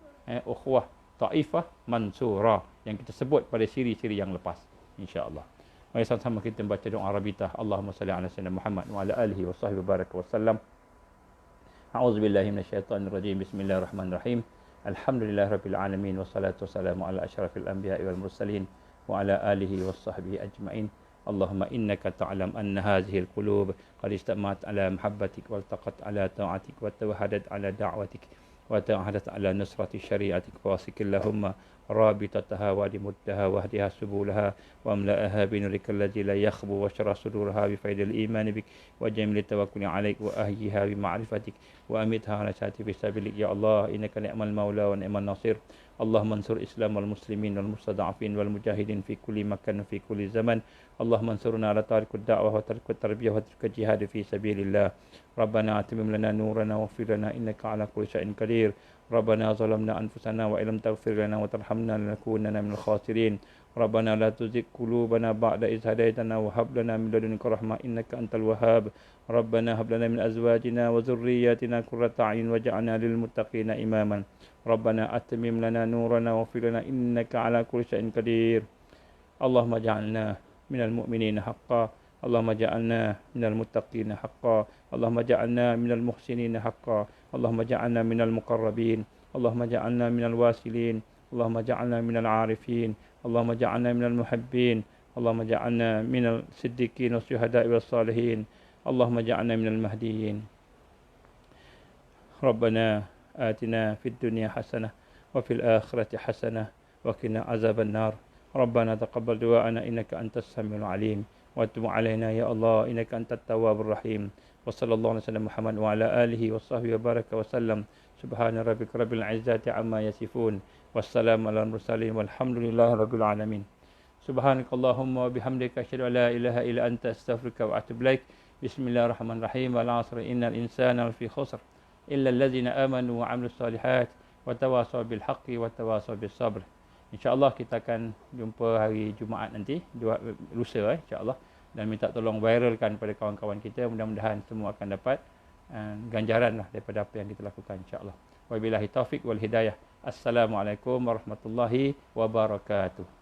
ukhuwah taifah mansurah yang kita sebut pada siri-siri yang lepas, insya-Allah. Mari sama-sama kita membaca doa Arabitah. Allahumma salli ala sayyidina Muhammad wa ala alihi wa sahbihi baraka wasallam. A'udzubillahi minasyaitonir rajim. Bismillahirrahmanirrahim. Alhamdulillahirabbil alamin wassalatu wassalamu ala asyrafil anbiya'i wal mursalin wa ala alihi wa sahbihi ajma'in. اللهم إنك تعلم أن هذه القلوب قد اجتمعت على محبتك والتقت على طاعتك وتوحدت على دعوتك وتعهدت على نصرة شريعتك فواسك اللهم رابطتها ولمدها واهدها سبولها واملأها بنورك الذي لا يخبو واشرح صدورها بفيض الإيمان بك وجميل التوكل عليك وأهيها بمعرفتك وأمتها على شهادة في سبيلك يا الله إنك نعم المولى ونعم النصير. اللهم انصر الإسلام والمسلمين والمستضعفين والمجاهدين في كل مكان وفي كل زمن. اللهم انصرنا على تارك الدعوة وترك التربية وترك الجهاد في سبيل الله. ربنا أتمم لنا نورنا واغفر لنا إنك على كل شيء قدير. ربنا ظلمنا أنفسنا وإن لم تغفر لنا وترحمنا لنكونن من الخاسرين. ربنا لا تزغ قلوبنا بعد إذ هديتنا وهب لنا من لدنك رحمة إنك أنت الوهاب. ربنا هب لنا من أزواجنا وذرياتنا قرة أعين واجعلنا للمتقين إماما. ربنا أتمم لنا نورنا واغفر لنا إنك على كل شيء قدير. اللهم اجعلنا من المؤمنين حقا. اللهم اجعلنا من المتقين حقا. اللهم اجعلنا من المحسنين حقا. اللهم اجعلنا من المقربين. اللهم اجعلنا من الواصلين. اللهم اجعلنا من العارفين. اللهم اجعلنا من المحبين. اللهم اجعلنا من الصديقين والشهداء والصالحين. اللهم اجعلنا من المهديين. ربنا آتنا في الدنيا حسنة وفي الآخرة حسنة وقنا عذاب النار. ربنا تقبل دعاءنا إنك أنت السميع العليم وتب علينا يا الله إنك أنت التواب الرحيم. وصلى الله على سيدنا محمد وعلى آله وصحبه وبارك وسلم. سبحان ربك رب العزة عما يصفون والسلام على المرسلين والحمد لله رب العالمين. سبحانك اللهم وبحمدك أشهد أن لا إله إلا أنت أستغفرك وأتوب إليك. بسم الله الرحمن الرحيم. والعصر إن الإنسان لفي خسر إلا الذين آمنوا وعملوا الصالحات وتواصوا بالحق وتواصوا بالصبر. InsyaAllah kita akan jumpa hari Jumaat nanti, lusa insyaAllah. Dan minta tolong viralkan pada kawan-kawan kita. Mudah-mudahan semua akan dapat ganjaran lah daripada apa yang kita lakukan insyaAllah. Wabillahi taufiq wal hidayah. Assalamualaikum warahmatullahi wabarakatuh.